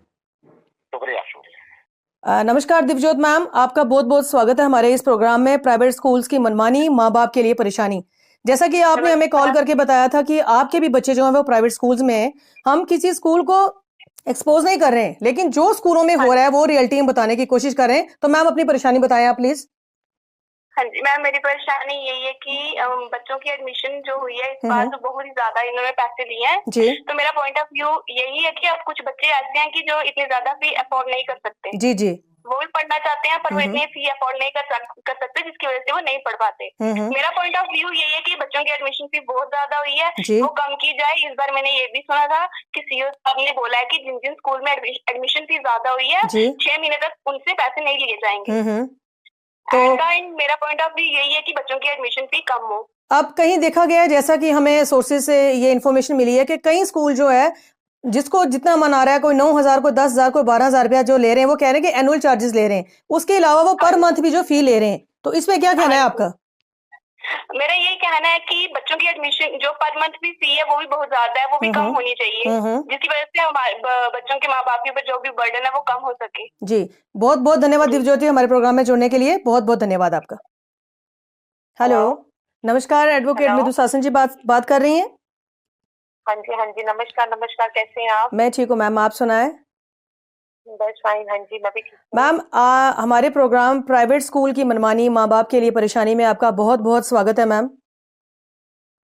Speaker 3: शुक्रिया।
Speaker 1: नमस्कार दिव्यज्योत मैम, आपका बहुत बहुत स्वागत है हमारे इस प्रोग्राम में प्राइवेट स्कूल्स की मनमानी, माँ बाप के लिए परेशानी। जैसा कि आपने हमें कॉल करके बताया था कि आपके भी बच्चे जो हैं वो प्राइवेट स्कूल्स में हैं। हम किसी स्कूल को एक्सपोज नहीं कर रहे हैं, लेकिन जो स्कूलों में हो रहा है वो रियलिटी में बताने की कोशिश कर रहे हैं। तो मैम अपनी परेशानी बताएं आप प्लीज।
Speaker 4: हाँ जी मैम, मेरी परेशानी यही है कि बच्चों की एडमिशन जो हुई है इस बार तो बहुत ही ज्यादा इन्होंने पैसे लिए हैं।
Speaker 1: जी
Speaker 4: तो मेरा पॉइंट ऑफ व्यू यही है कि अब कुछ बच्चे ऐसे हैं कि जो इतने ज्यादा फी अफोर्ड नहीं कर सकते।
Speaker 1: जी जी
Speaker 4: वो भी पढ़ना चाहते हैं पर वो इतनी फी अफोर्ड नहीं कर सकते, जिसकी वजह से वो नहीं पढ़ पाते। मेरा पॉइंट ऑफ व्यू यही है कि बच्चों की एडमिशन फी बहुत ज्यादा हुई है,
Speaker 1: जी
Speaker 4: वो कम की जाए। इस बार मैंने ये भी सुना था कि सीईओ साहब ने बोला है कि जिन जिन स्कूल में एडमिशन फी ज्यादा हुई है
Speaker 1: जी
Speaker 4: 6 महीने तक उनसे पैसे नहीं लिए जाएंगे।
Speaker 1: तो
Speaker 4: मेरा पॉइंट ऑफ व्यू यही है कि बच्चों की एडमिशन फी कम हो।
Speaker 1: अब कहीं देखा गया है, जैसा कि हमें सोर्सेज से ये इन्फॉर्मेशन मिली है कि कई स्कूल जो है जिसको जितना मन आ रहा है, कोई 9,000, कोई 10,000, कोई 12,000 रुपया जो ले रहे हैं, वो कह रहे हैं कि एनुअल चार्जेस ले रहे हैं। उसके अलावा वो पर मंथ भी जो फी ले रहे हैं। तो इसमें क्या कहना है आपका?
Speaker 4: मेरा यही कहना है कि बच्चों की एडमिशन जो पर मंथ भी फी है वो भी बहुत ज्यादा है, वो भी कम होनी चाहिए, जिसकी वजह से हमारे बच्चों के माँ बाप के ऊपर जो भी बर्डन है वो कम हो सके।
Speaker 1: जी बहुत बहुत धन्यवाद दिव्यज्योति, हमारे प्रोग्राम में जुड़ने के लिए बहुत बहुत धन्यवाद आपका। हेलो, नमस्कार, एडवोकेट
Speaker 4: हेलो।
Speaker 1: मृदु शासन जी बात कर रही हैं?
Speaker 4: हाँ जी नमस्कार नमस्कार, कैसे हैं आप?
Speaker 1: मैं ठीक हूँ मैम, आप सुनाएं।
Speaker 4: बस फाइन। हाँ जी मैं भी ठीक हूँ।
Speaker 1: मैम हमारे प्रोग्राम प्राइवेट स्कूल की मनमानी, माँ बाप के लिए परेशानी में आपका बहुत बहुत स्वागत है मैम।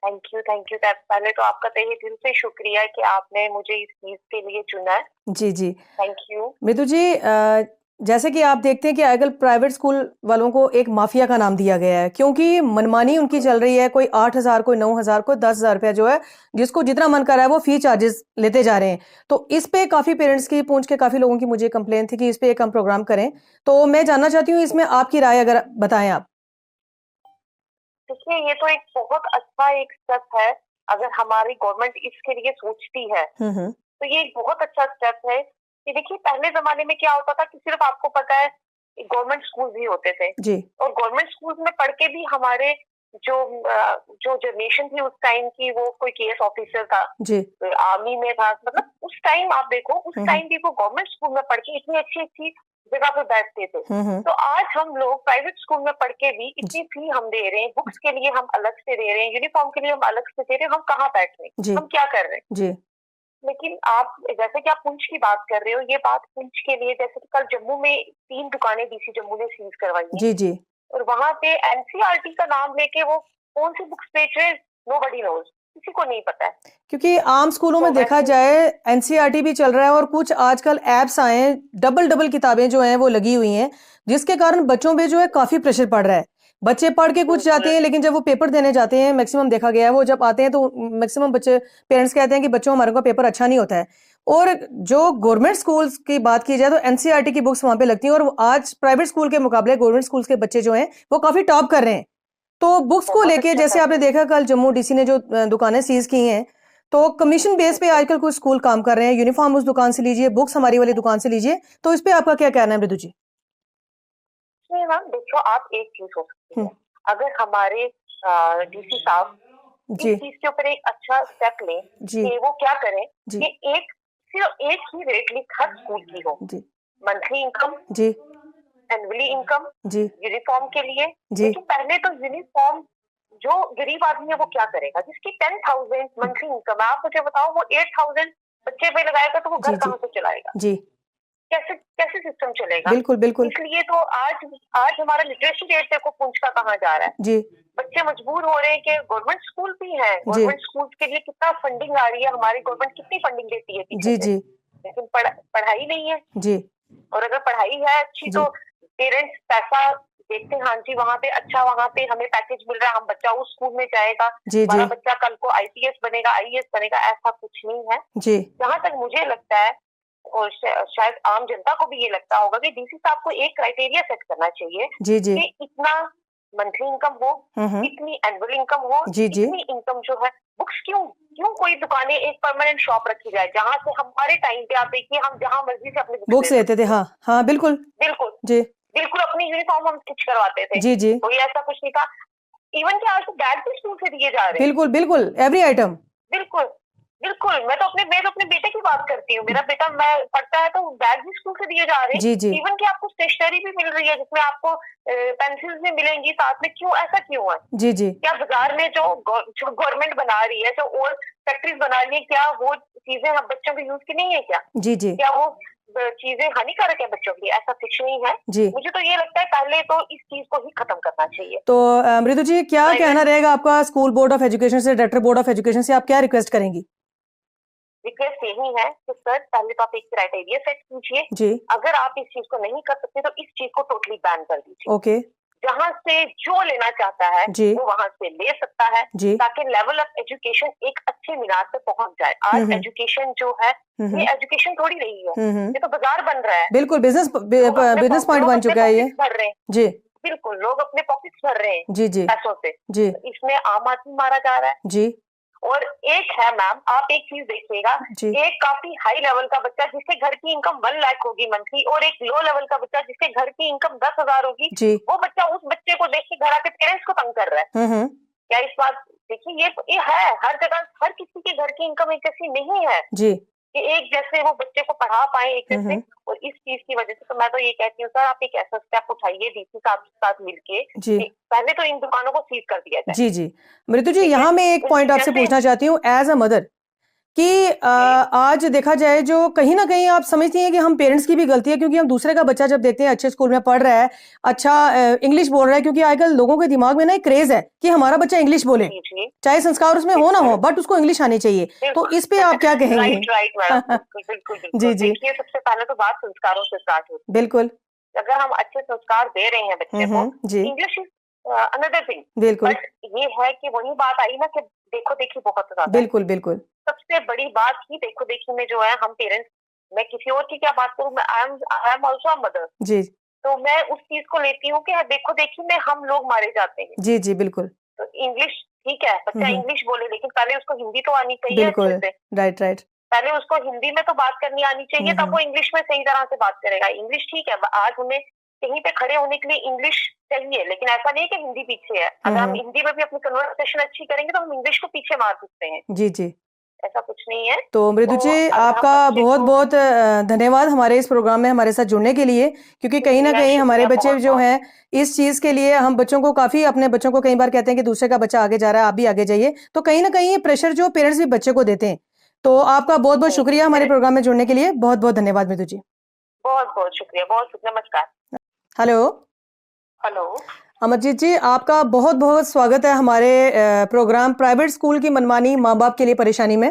Speaker 4: Thank you. पहले तो आपका तहे दिल से शुक्रिया कि आपने मुझे इस चीज के लिए चुना है।
Speaker 1: जी जी
Speaker 4: थैंक यू।
Speaker 1: मृदु जी, जैसे कि आप देखते हैं कि आजकल प्राइवेट स्कूल वालों को एक माफिया का नाम दिया गया है, क्योंकि मनमानी उनकी चल रही है। कोई 8,000, कोई 9,000, कोई 10,000 रुपया जो है, जिसको जितना मन कर रहा है वो फी चार्जेस लेते जा रहे हैं। तो इस पे काफी पेरेंट्स की पूछ के काफी लोगों की मुझे कंप्लेन थी कि इस पे एक हम प्रोग्राम करें। तो मैं जानना चाहती हूँ इसमें आपकी राय अगर बताएं आप।
Speaker 4: देखिए, ये तो एक बहुत अच्छा एक स्टेप है। अगर हमारी गवर्नमेंट इसके लिए सोचती है तो ये एक बहुत अच्छा स्टेप है। कि देखिए, पहले जमाने में क्या होता था कि सिर्फ आपको पता है गवर्नमेंट स्कूल भी होते थे
Speaker 1: जी
Speaker 4: और गवर्नमेंट स्कूल में पढ़ के भी हमारे जो जनरेशन थी उस टाइम की, वो कोई केएस ऑफिसर था,
Speaker 1: जी
Speaker 4: आर्मी में था, मतलब उस टाइम आप देखो, उस टाइम भी वो गवर्नमेंट स्कूल में पढ़ के इतनी अच्छी जगह पे बैठते थे। तो आज हम लोग प्राइवेट स्कूल में पढ़ के भी इतनी फी हम दे रहे हैं, बुक्स के लिए हम अलग से दे रहे हैं, यूनिफॉर्म के लिए हम अलग से दे रहे हैं। हम कहाँ बैठ रहे हैं, हम क्या कर रहे हैं?
Speaker 1: जी
Speaker 4: लेकिन आप जैसे कि आप पुंछ की बात कर रहे हो, ये बात पुंछ के लिए, जैसे कि कल जम्मू में 3 दुकानें डीसी जम्मू ने सीज करवाई हैं।
Speaker 1: जी जी
Speaker 4: और वहां पे एनसीईआरटी का नाम लेके वो कौन सी बुक्स बेच रहे हैं, नोबडी नोज, किसी को नहीं पता है।
Speaker 1: क्योंकि आम स्कूलों में देखा जाए एनसीईआरटी भी चल रहा है और कुछ आजकल एप्स आए हैं, डबल किताबें जो हैं वो लगी हुई हैं, जिसके कारण बच्चों पे जो है काफी प्रेशर पड़ रहा है। बच्चे पढ़ के कुछ जाते हैं, लेकिन जब वो पेपर देने जाते हैं, मैक्सिमम देखा गया है वो जब आते हैं तो मैक्सिमम बच्चे, पेरेंट्स कहते हैं कि बच्चों हमारे का पेपर अच्छा नहीं होता है। और जो गवर्नमेंट स्कूल्स की बात की जाए तो एनसीईआरटी की बुक्स वहां पे लगती हैं, और आज प्राइवेट स्कूल के मुकाबले गवर्नमेंट स्कूल्स के बच्चे जो हैं वो काफी टॉप कर रहे हैं। तो बुक्स को लेके जैसे आपने देखा कल जम्मू डीसी ने जो दुकानें सीज की हैं, तो कमीशन बेस पे आजकल कुछ स्कूल काम कर रहे हैं। यूनिफॉर्म उस दुकान से लीजिए, बुक्स हमारी वाली दुकान से लीजिए। तो इस पे आपका क्या कहना है मृदु जी?
Speaker 4: मैम देखो, आप एक चीज हो सकती है, अगर हमारे डीसी साहब इस चीज के ऊपर एक अच्छा स्टेप लें कि वो क्या करें कि सिर्फ एक ही रेट लिस्ट हर स्कूल की हो, मंथली इनकम
Speaker 1: जी,
Speaker 4: एनुअली इनकम
Speaker 1: जी
Speaker 4: यूनिफॉर्म के लिए।
Speaker 1: जी
Speaker 4: लेकिन पहले तो यूनिफॉर्म जो गरीब आदमी है वो क्या करेगा, जिसकी 10,000 मंथली इनकम है, आप मुझे बताओ, वो 8,000 बच्चे पे लगाएगा तो वो घर कहाँ से चलाएगा?
Speaker 1: जी
Speaker 4: कैसे सिस्टम चलेगा?
Speaker 1: बिल्कुल
Speaker 4: इसलिए तो आज हमारा लिटरेसी रेट देखो पुंछ का कहाँ जा रहा है।
Speaker 1: जी
Speaker 4: बच्चे मजबूर हो रहे हैं कि गवर्नमेंट स्कूल भी है, गवर्नमेंट स्कूल के लिए कितना फंडिंग आ रही है, हमारी गवर्नमेंट कितनी फंडिंग देती है
Speaker 1: जी जी
Speaker 4: लेकिन पढ़ाई नहीं है जी। और अगर पढ़ाई है अच्छी तो पेरेंट्स पैसा देखते हैं, हाँ जी वहाँ पे अच्छा, वहाँ पे हमें पैकेज मिल रहा है, हम बच्चा उस स्कूल में जाएगा, हमारा बच्चा कल को आईपीएस बनेगा, आईएएस बनेगा। ऐसा कुछ नहीं है जी। जहाँ तक मुझे लगता है, और शायद आम जनता को भी ये लगता होगा कि डीसी साहब को एक क्राइटेरिया सेट करना चाहिए कि इतना मंथली इनकम हो, इतनी एनुअल इनकम हो, इतनी इनकम जो है बुक्स क्यों कोई दुकानें एक परमानेंट शॉप रखी जाए जहाँ से हमारे टाइम पे आप देखिए हम जहाँ मर्जी से अपनी
Speaker 1: बुक्स लेते थे। हाँ हाँ बिल्कुल
Speaker 4: बिल्कुल
Speaker 1: जी,
Speaker 4: बिल्कुल अपनी यूनिफॉर्म हम स्टिच करवाते थे
Speaker 1: जी जी,
Speaker 4: कोई ऐसा कुछ नहीं था। इवन कि आज तो बैग भी स्कूल से दिए जा रहे हैं।
Speaker 1: बिल्कुल बिल्कुल एवरी आइटम।
Speaker 4: बिल्कुल बिल्कुल मैं तो अपने बेटे की बात करती हूँ। मेरा बेटा मैं पढ़ता है तो बैग भी स्कूल से दिए जा रहे हैं।
Speaker 1: जी जी,
Speaker 4: इवन कि आपको स्टेशनरी भी मिल रही है जिसमें आपको पेंसिल्स भी मिलेंगी साथ में। क्यों ऐसा क्यों है?
Speaker 1: जी जी,
Speaker 4: क्या बाजार में जो गवर्नमेंट बना रही है, जो और फैक्ट्रीज बना रही है, क्या वो चीजें हम बच्चों के यूज की नहीं है क्या?
Speaker 1: जी जी,
Speaker 4: क्या वो चीजें हानिकारक है बच्चों की? ऐसा कुछ नहीं है
Speaker 1: जी।
Speaker 4: मुझे तो ये लगता है पहले तो इस चीज को ही खत्म करना चाहिए।
Speaker 1: तो मृदु जी क्या कहना रहेगा आपका स्कूल बोर्ड ऑफ एजुकेशन से, डायरेक्टर बोर्ड ऑफ एजुकेशन से आप क्या रिक्वेस्ट करेंगी?
Speaker 4: रिक्वेस्ट यही है कि सर पहले तो आप एक क्राइटेरिया सेट कीजिए
Speaker 1: जी,
Speaker 4: अगर आप इस चीज को नहीं कर सकते तो इस चीज को टोटली बैन कर दीजिए।
Speaker 1: ओके
Speaker 4: जहाँ से जो लेना चाहता है
Speaker 1: जी,
Speaker 4: वो वहां से ले सकता है
Speaker 1: जी,
Speaker 4: ताकि लेवल ऑफ एजुकेशन एक अच्छे मीनार पे पहुंच जाए। आज एजुकेशन जो है ये एजुकेशन थोड़ी रही है, ये तो बाजार बन रहा है।
Speaker 1: बिल्कुल बिजनेस पॉइंट बन चुका है ये।
Speaker 4: भर रहे हैं
Speaker 1: जी
Speaker 4: बिल्कुल, लोग अपने पॉकेट्स भर रहे हैं
Speaker 1: जी जी
Speaker 4: पैसों से।
Speaker 1: जी
Speaker 4: इसमें आम आदमी मारा जा रहा है।
Speaker 1: जी
Speaker 4: और एक है मैम, आप एक चीज देखिएगा,
Speaker 1: जी,
Speaker 4: एक काफी हाई लेवल का बच्चा जिसके घर की इनकम 1 लाख होगी मंथली और एक लो लेवल का बच्चा जिसके घर की इनकम 10,000 होगी,
Speaker 1: जी,
Speaker 4: वो बच्चा उस बच्चे को देख के घर आके पेरेंट्स को तंग कर रहा है। क्या इस बात देखिए ये है हर जगह, हर किसी के घर की इनकम एक जैसी नहीं है
Speaker 1: जी,
Speaker 4: कि एक जैसे वो बच्चे को पढ़ा पाए एक जैसे। और इस चीज की वजह से तो मैं तो ये कहती हूँ सर आप एक ऐसा स्टेप उठाइए डीसी साहब के साथ मिलके
Speaker 1: जी,
Speaker 4: पहले तो इन दुकानों को सीज कर दिया जाए।
Speaker 1: जी जी। मृदु जी यहाँ मैं एक पॉइंट आपसे पूछना चाहती हूँ एज अ मदर कि आज देखा जाए जो कहीं ना कहीं आप समझती हैं कि हम पेरेंट्स की भी गलती है, क्योंकि हम दूसरे का बच्चा जब देखते हैं अच्छे स्कूल में पढ़ रहा है, अच्छा इंग्लिश बोल रहा है, क्योंकि आजकल लोगों के दिमाग में ना एक क्रेज है कि हमारा बच्चा इंग्लिश बोले, चाहे संस्कार उसमें हो ना हो, बट उसको इंग्लिश आनी चाहिए। तो इस पे आप क्या कहेंगे?
Speaker 4: राइट मैडम, बिल्कुल
Speaker 1: जी जी,
Speaker 4: देखिए सबसे पहले तो बात संस्कारों से स्टार्ट होती है।
Speaker 1: बिल्कुल,
Speaker 4: अगर हम अच्छे संस्कार दे रहे हैं बच्चे को,
Speaker 1: जी,
Speaker 4: इंग्लिश इज अनदर थिंग,
Speaker 1: बिल्कुल,
Speaker 4: बट ये है कि वही बात आई ना कि देखो देखी बहुत ज्यादा।
Speaker 1: बिल्कुल बिल्कुल,
Speaker 4: सबसे बड़ी बात ही देखो देखी में जो है हम पेरेंट्स, मैं किसी और की क्या बात करूं, मैं I am also a mother,
Speaker 1: जी,
Speaker 4: तो मैं उस चीज को लेती हूँ कि देखो देखी में हम लोग मारे जाते हैं।
Speaker 1: जी जी, बिल्कुल।
Speaker 4: तो इंग्लिश ठीक है, बच्चा इंग्लिश बोले, लेकिन पहले उसको हिंदी तो आनी चाहिए।
Speaker 1: बिल्कुल, राइट राइट,
Speaker 4: पहले उसको हिंदी में तो बात करनी आनी चाहिए, तब वो इंग्लिश में सही तरह से बात करेगा। इंग्लिश ठीक है, आज हमें कहीं पे खड़े होने के लिए इंग्लिश चाहिए, लेकिन ऐसा नहीं कि हिंदी पीछे है। अगर हम हिंदी में भी अपनी कन्वर्सेशन अच्छी करेंगे तो हम इंग्लिश को पीछे मार सकते हैं।
Speaker 1: जी जी,
Speaker 4: ऐसा कुछ नहीं है।
Speaker 1: तो मृदु जी आपका बहुत बहुत धन्यवाद हमारे इस प्रोग्राम में हमारे साथ जुड़ने के लिए, क्योंकि कहीं ना कहीं हमारे बच्चे जो हैं इस चीज के लिए हम बच्चों को काफी, अपने बच्चों को कई बार कहते हैं कि दूसरे का बच्चा आगे जा रहा है आप भी आगे जाइए, तो कहीं ना कहीं ये प्रेशर जो पेरेंट्स भी बच्चे को देते हैं। तो आपका बहुत बहुत शुक्रिया हमारे प्रोग्राम में जुड़ने के लिए, बहुत बहुत धन्यवाद मृदु जी।
Speaker 4: बहुत बहुत शुक्रिया, बहुत शुक्रिया, नमस्कार।
Speaker 1: हेलो
Speaker 4: हेलो
Speaker 1: अमरजीत जी, आपका बहुत बहुत स्वागत है हमारे प्रोग्राम प्राइवेट स्कूल की मनमानी माँ बाप के लिए परेशानी में।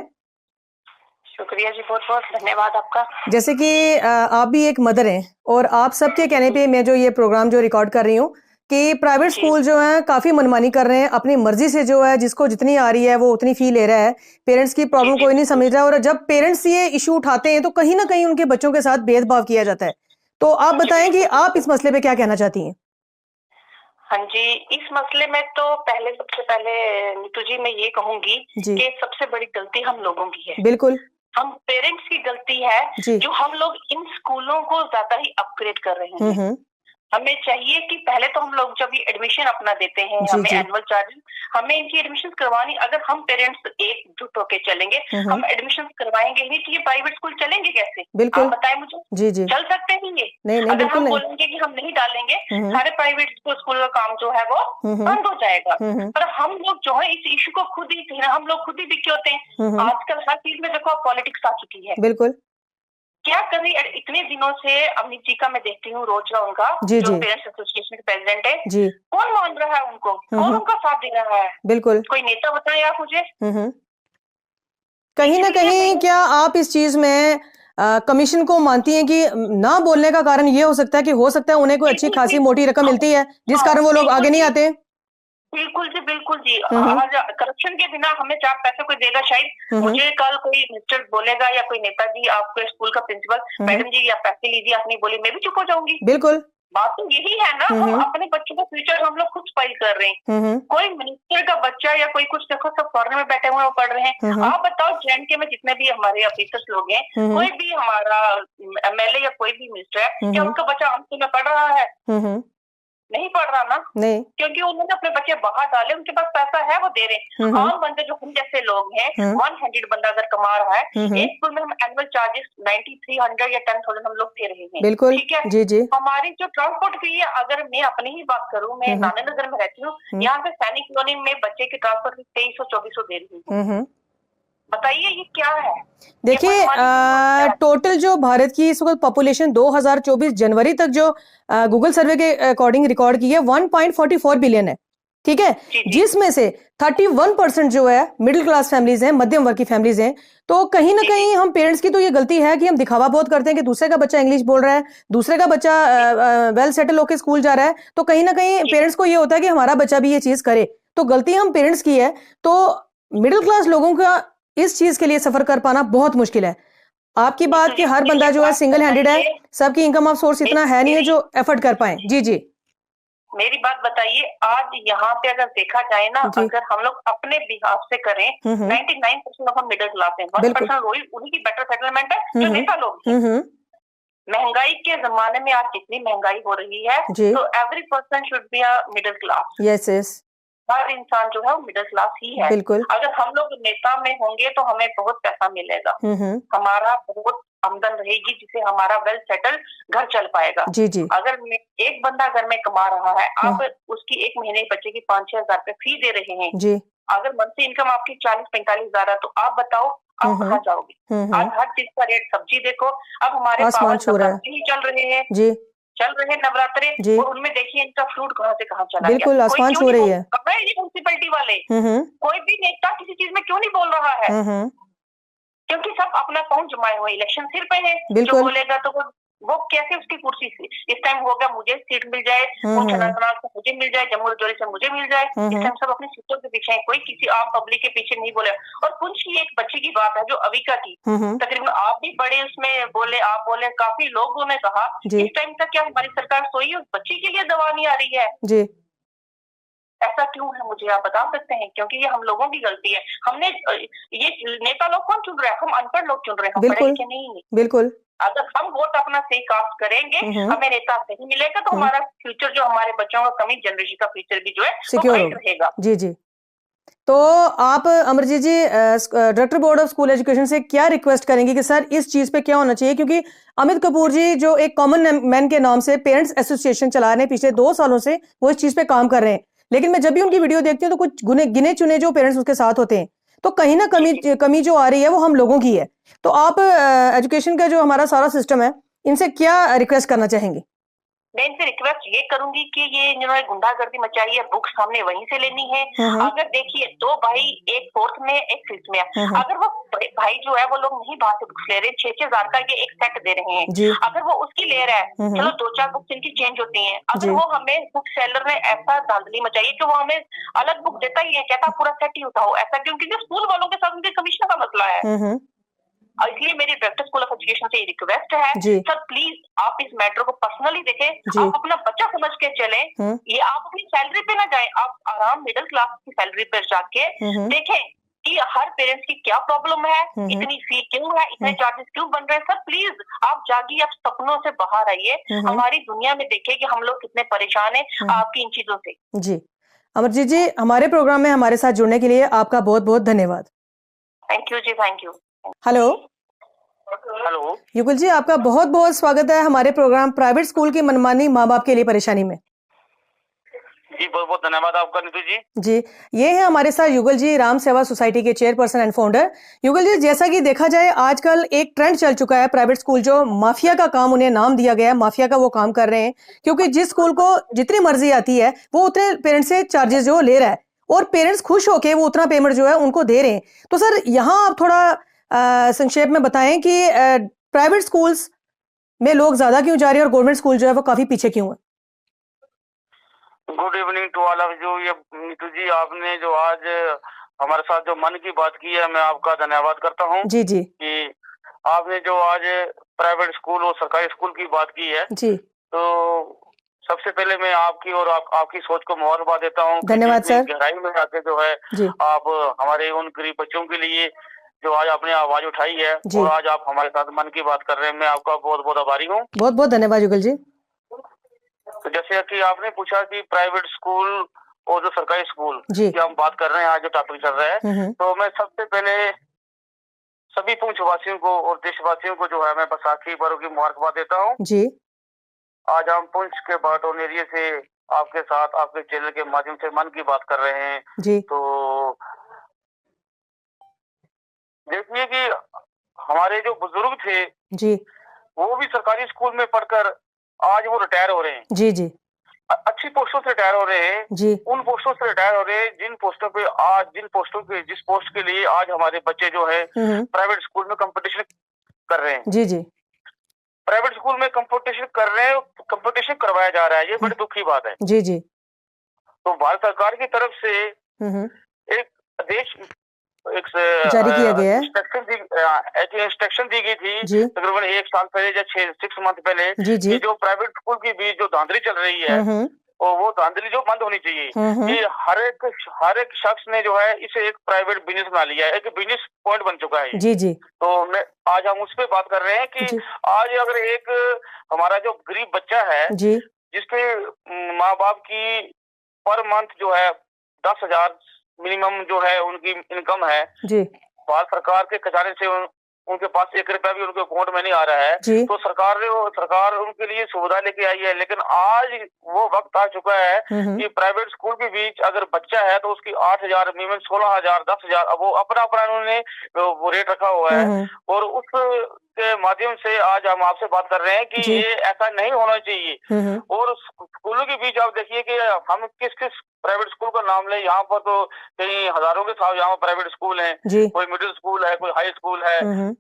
Speaker 4: शुक्रिया जी, बहुत बहुत धन्यवाद आपका।
Speaker 1: जैसे कि आप भी एक मदर हैं और आप सबके कहने पे मैं जो ये प्रोग्राम जो रिकॉर्ड कर रही हूँ कि प्राइवेट स्कूल जो है काफी मनमानी कर रहे हैं, अपनी मर्जी से जो है जिसको जितनी आ रही है वो उतनी फी ले रहा है, पेरेंट्स की प्रॉब्लम कोई नहीं समझ रहा है, और जब पेरेंट्स ये इशू उठाते हैं तो कहीं ना कहीं उनके बच्चों के साथ भेदभाव किया जाता है। तो आप बताएं कि आप इस मसले पे क्या कहना चाहती हैं?
Speaker 4: हाँ जी, इस मसले में तो सबसे पहले नीतू जी मैं ये कहूंगी कि सबसे बड़ी गलती हम लोगों की है।
Speaker 1: बिल्कुल,
Speaker 4: हम पेरेंट्स की गलती है जो हम लोग इन स्कूलों को ज्यादा ही अपग्रेड कर रहे हैं। हमें चाहिए कि पहले तो हम लोग जब ये एडमिशन अपना देते हैं, हमें एनुअल चार्जेस, हमें इनकी एडमिशन करवानी। अगर हम पेरेंट्स एकजुट होके चलेंगे, हम एडमिशन करवाएंगे नहीं तो ये प्राइवेट स्कूल चलेंगे कैसे?
Speaker 1: बिल्कुल,
Speaker 4: आप बताएं मुझे।
Speaker 1: जी जी,
Speaker 4: चल सकते हैं ये?
Speaker 1: नहीं,
Speaker 4: अगर
Speaker 1: बिल्कुल
Speaker 4: हम
Speaker 1: नहीं।
Speaker 4: बोलेंगे कि हम नहीं डालेंगे, सारे प्राइवेट स्कूल का काम जो है वो बंद हो जाएगा। पर हम लोग जो है इस इशू को खुद ही, हम लोग खुद ही दिखे होते हैं। आजकल हर चीज में देखो पॉलिटिक्स आ चुकी है।
Speaker 1: बिल्कुल,
Speaker 4: क्या कर रही है इतने दिनों से अमित जी का मैं देखती हूँ रोज का, उनका जो पेरेंट्स एसोसिएशन के प्रेसिडेंट है, कौन मान रहा है उनको? कौन उनका साथ दे रहा है?
Speaker 1: बिल्कुल,
Speaker 4: कोई नेता बताएं आप मुझे।
Speaker 1: कहीं ना कहीं क्या आप इस चीज में कमीशन को मानती हैं कि ना बोलने का कारण ये हो सकता है कि हो सकता है उन्हें कोई अच्छी खासी मोटी रकम मिलती है जिस कारण वो लोग आगे नहीं आते?
Speaker 4: बिल्कुल जी, बिल्कुल जी। आज करप्शन के बिना हमें 4 पैसे कोई देगा शायद। मुझे कल कोई मिनिस्टर बोलेगा या कोई नेताजी, आपके स्कूल का प्रिंसिपल, मैडम जी आप पैसे लीजिए, आप नहीं बोली, मैं भी चुप हो जाऊंगी।
Speaker 1: बिल्कुल,
Speaker 4: बात तो यही है ना, हम अपने बच्चों का फ्यूचर हम लोग खुद स्पॉइल कर रहे हैं। कोई मिनिस्टर का बच्चा या कोई कुछ, देखो सब फॉरेन में बैठे हुए पढ़ रहे हैं। आप बताओ J&K में जितने भी हमारे ऑफिसर्स लोग हैं, कोई भी हमारा MLA या कोई भी मिनिस्टर है, क्या उनका बच्चा हम में पढ़ रहा है? नहीं पढ़ रहा ना, नहीं, क्योंकि उन्होंने अपने बच्चे बाहर डाले, उनके पास पैसा है, वो दे रहे हैं। आम बंदे जो हम जैसे लोग हैं, 100 बंदा अगर कमा रहा है, एक स्कूल में हम एनुअल चार्जेस 9300 या 10,000 हम लोग दे रहे हैं। बिल्कुल, ठीक है जी जी। हमारी जो ट्रांसपोर्ट फी है, अगर मैं अपनी ही बात करूं, मैं नाना नगर में रहती हूँ, यहाँ पे सैनिक कॉलोनी में बच्चे की ट्रांसपोर्ट फी 2300-2400 दे रही हूँ। बताइए ये क्या है?
Speaker 1: देखिए टोटल जो भारत की इस वक्त पॉपुलेशन 2024 जनवरी तक जो गूगल सर्वे के अकॉर्डिंग रिकॉर्ड की है 1.44 बिलियन है, ठीक है, जिसमें से 31% जो है मिडिल क्लास फैमिलीज हैं, मध्यम वर्ग की फैमिलीज हैं। तो कहीं ना कहीं हम पेरेंट्स की तो ये गलती है कि हम दिखावा बहुत करते हैं कि दूसरे का बच्चा इंग्लिश बोल रहा है, दूसरे का बच्चा वेल सेटल होकर स्कूल जा रहा है, तो कहीं ना कहीं पेरेंट्स को ये होता है कि हमारा बच्चा भी ये चीज करे। तो गलती हम पेरेंट्स की है। तो मिडिल क्लास लोगों का इस चीज के लिए सफर कर पाना बहुत मुश्किल है। आपकी बात कि हर बंदा जो है सिंगल हैंडेड है, सबकी इनकम ऑफ सोर्स इतना है नहीं है जो एफर्ट कर पाए। जी जी,
Speaker 4: मेरी बात बताइए, आज यहाँ पे अगर देखा जाए ना, अगर हम लोग अपने बिहाफ से करें, 99% ऑफ हम मिडिल क्लास हैं, 1% उन्हीं की बेटर सेटलमेंट है जो नेता लोग हैं। महंगाई के जमाने में आज जितनी महंगाई हो रही है, तो every person should be a middle class.
Speaker 1: Yes yes,
Speaker 4: हर इंसान जो है वो मिडिल क्लास ही है। बिल्कुल, अगर हम लोग नेता में होंगे तो हमें बहुत पैसा मिलेगा, हमारा बहुत आमदन रहेगी, जिससे हमारा वेल सेटल घर चल पाएगा। जी जी। अगर एक बंदा घर में कमा रहा है, आप उसकी एक महीने बच्चे की 5-6 हजार रुपए फी दे रहे हैं जी। अगर मंथली इनकम आपकी 40-45 हजार है, तो आप बताओ आप कहाँ जाओगे? आज हर चीज का रेट, सब्जी देखो, अब हमारे पास ही चल रहे हैं जी, चल रहे नवरात्रे, और उनमें देखिए इनका फ्रूट कहाँ से कहाँ चला,
Speaker 1: बिल्कुल आसमान छू रही है।
Speaker 4: ये म्यूनसिपैलिटी वाले कोई भी नेता किसी चीज में क्यों नहीं बोल रहा है? क्योंकि सब अपना पहुंच जमाए हुए, इलेक्शन सिर पे है, जो बोलेगा तो वो कैसे उसकी कुर्सी से इस टाइम होगा मुझे सीट मिल जाए, मुझे मिल जाए, जम्मू रजौरी से मुझे मिल जाए। इस टाइम सब अपनी सीटों के पीछे है, कोई किसी आम पब्लिक के पीछे नहीं बोले। और कुछ ही एक बच्चे की बात है जो अविका की, तकरीबन आप भी बड़े उसमें बोले, आप बोले, काफी लोगों ने कहा इस टाइम तक क्या हमारी सरकार सोई, उस बच्ची के लिए दवा नहीं आ रही है जी। ऐसा क्यों है, मुझे आप बता सकते हैं? क्योंकि ये हम लोगों की गलती है। हमने ये नेता लोग कौन चुन रहे हैं? हम अनपढ़ लोग चुन रहे हैं, पढ़े लिखे नहीं। बिल्कुल, अगर हम वोट अपना सही कास्ट करेंगे, हमें नेता सही मिलेगा, तो हमारा फ्यूचर, जो हमारे बच्चों का, कमिंग जनरेशन का फ्यूचर भी जो है सिक्योर रहेगा। जी जी। तो आप Amarjeet ji director board of school education से क्या रिक्वेस्ट करेंगे कि सर इस चीज पे क्या होना चाहिए? क्योंकि अमित कपूर जी जो एक कॉमन मैन के नाम से पेरेंट्स एसोसिएशन चला रहे हैं पिछले 2 सालों से, वो इस चीज पे काम कर रहे हैं, लेकिन मैं जब भी उनकी वीडियो देखती हूँ तो कुछ गिने चुने जो पेरेंट्स उसके साथ होते हैं, तो कहीं ना कमी जो आ रही है वो हम लोगों की है। तो आप एजुकेशन का जो हमारा सारा सिस्टम है, इनसे क्या रिक्वेस्ट करना चाहेंगे? मैं इनसे रिक्वेस्ट ये करूंगी कि ये जिन्होंने गुंडागर्दी मचाई है, बुक्स हमने वहीं से लेनी है। अगर देखिए 2 भाई, एक 4th में एक 5th में, अगर वो भाई जो है वो लोग नहीं बाहर से बुक्स ले रहे, 6-6 हजार का ये एक सेट दे रहे हैं, अगर वो उसकी ले रहा है, चलो 2-4 बुक्स इनकी चेंज होती हैं। अगर वो हमें बुक सेलर ने ऐसा धांधली मचाई कि वो हमें अलग बुक देता ही है, कहता पूरा सेट ही उठाओ, ऐसा क्यों? क्योंकि स्कूल वालों के साथ उनके कमीशन का मसला है। इसलिए मेरी डायरेक्टर स्कूल ऑफ एजुकेशन से ये रिक्वेस्ट है, सर प्लीज आप इस मैटर को पर्सनली देखें, आप अपना बच्चा समझ के चलें। ये आप अपनी सैलरी पे ना जाए, आप आराम मिडिल क्लास की सैलरी पर जाके देखें कि हर पेरेंट्स की क्या प्रॉब्लम है, इतनी फी क्यों है, इतने चार्जेस क्यों बन रहे हैं। सर प्लीज आप जागिए, आप सपनों से बाहर आइए, हमारी दुनिया में देखिए कि हम लोग कितने परेशान हैं आपकी इन चीजों से। जी
Speaker 1: अमरजीत जी, हमारे प्रोग्राम में हमारे साथ जुड़ने के लिए आपका बहुत बहुत धन्यवाद।
Speaker 4: Thank you ji, thank you.
Speaker 1: Hello
Speaker 2: hello
Speaker 1: Yugal ji, आपका बहुत बहुत स्वागत है हमारे प्रोग्राम प्राइवेट स्कूल की मनमानी माँ बाप के लिए परेशानी में।
Speaker 2: जी बहुत बहुत धन्यवाद आपका नीतू जी।
Speaker 1: जी, ये है हमारे साथ युगल जी, राम सेवा सोसाइटी के चेयरपर्सन एंड फाउंडर। युगल जी, जैसा कि देखा जाए आजकल एक ट्रेंड चल चुका है, प्राइवेट स्कूल जो माफिया का काम उन्हें नाम दिया गया है, माफिया का वो काम कर रहे हैं, क्योंकि जिस स्कूल को जितनी मर्जी आती है वो उतने पेरेंट्स से चार्जेस जो ले रहा है, और पेरेंट्स खुश होके वो उतना पेमेंट जो है उनको दे रहे हैं। तो सर यहाँ आप थोड़ा संक्षेप में बताएं कि प्राइवेट स्कूल्स में लोग ज्यादा क्यों जा रहे हैं और गवर्नमेंट स्कूल जो है वो काफी पीछे क्यों है?
Speaker 2: Good evening to all of you. ये नीतू जी, आपने जो आज हमारे साथ जो मन की बात की है, मैं आपका धन्यवाद करता हूँ।
Speaker 1: जी जी।
Speaker 2: कि आपने जो आज प्राइवेट स्कूल और सरकारी स्कूल की बात की है,
Speaker 1: जी,
Speaker 2: तो
Speaker 5: सबसे पहले मैं आपकी और आपकी सोच को मुबारकबाद देता हूँ।
Speaker 1: धन्यवाद सर।
Speaker 5: गहराई में आके जो है
Speaker 1: जी
Speaker 5: आप हमारे उन गरीब बच्चों के लिए जो आज आपने आवाज उठाई है और आज आप हमारे साथ मन की बात कर रहे हैं, मैं आपका बहुत बहुत आभारी हूँ।
Speaker 1: बहुत बहुत धन्यवाद युगल जी।
Speaker 5: तो जैसे कि आपने पूछा कि प्राइवेट स्कूल और जो सरकारी स्कूल की हम बात कर रहे हैं, आज जो टॉपिक चल रहा है, तो मैं सबसे पहले सभी पुंछ वासियों को और देशवासियों को जो है मैं बैसाखी पर्व की मुबारकबाद देता हूँ जी। आज हम पुंछ के बाटोन एरिया से आपके साथ आपके चैनल के माध्यम से मन की बात कर रहे हैं जी। तो देखिए कि हमारे जो बुजुर्ग थे जी, वो भी सरकारी स्कूल में पढ़कर आज वो रिटायर हो रहे हैं जी जी। अच्छी पोस्टों से रिटायर हो रहे हैं जी। उन पोस्टों से रिटायर हो रहे हैं जिन पोस्टों पे जिस पोस्ट के लिए आज हमारे बच्चे जो है प्राइवेट स्कूल में कंपटीशन कर रहे हैं जी जी। प्राइवेट स्कूल में कंपटीशन कर रहे हैं, कंपटीशन करवाया जा रहा है, ये बड़ी दुख की बात है जी जी। तो भारत सरकार की तरफ से एक आदेश जारी किया गया है, इंस्ट्रक्शन दी गई थी तकरीबन 1 साल पहले या 6 मंथ पहले जी जी। जो प्राइवेट स्कूल की भी जो धांधली चल रही है और वो धांधली जो बंद होनी चाहिए कि हर एक शख्स ने जो है इसे एक प्राइवेट बिजनेस बना लिया है, एक बिजनेस पॉइंट बन चुका है जी जी। तो मैं आज हम उस पर बात कर रहे हैं कि आज अगर एक हमारा जो गरीब बच्चा है जी, जिसके माँ बाप की पर मंथ जो है 10,000 मिनिमम जो है उनकी इनकम है जी, भारत सरकार के खजाने से उनके पास 1 रुपया भी उनके अकाउंट में नहीं आ रहा है तो सरकार उनके लिए सुविधा लेके आई है। लेकिन आज वो वक्त आ चुका है कि प्राइवेट स्कूल के बीच अगर बच्चा है तो उसकी 8,000 मिनिमम 16,000 10,000 वो अपना उन्होंने वो रेट रखा हुआ है और उस के माध्यम से आज हम आपसे बात कर रहे हैं कि ये ऐसा नहीं होना चाहिए। और स्कूलों के बीच आप देखिए कि हम किस किस प्राइवेट स्कूल का नाम ले, यहाँ पर तो कई हजारों के साथ यहाँ प्राइवेट स्कूल हैं, कोई मिडिल स्कूल है, कोई हाई स्कूल है।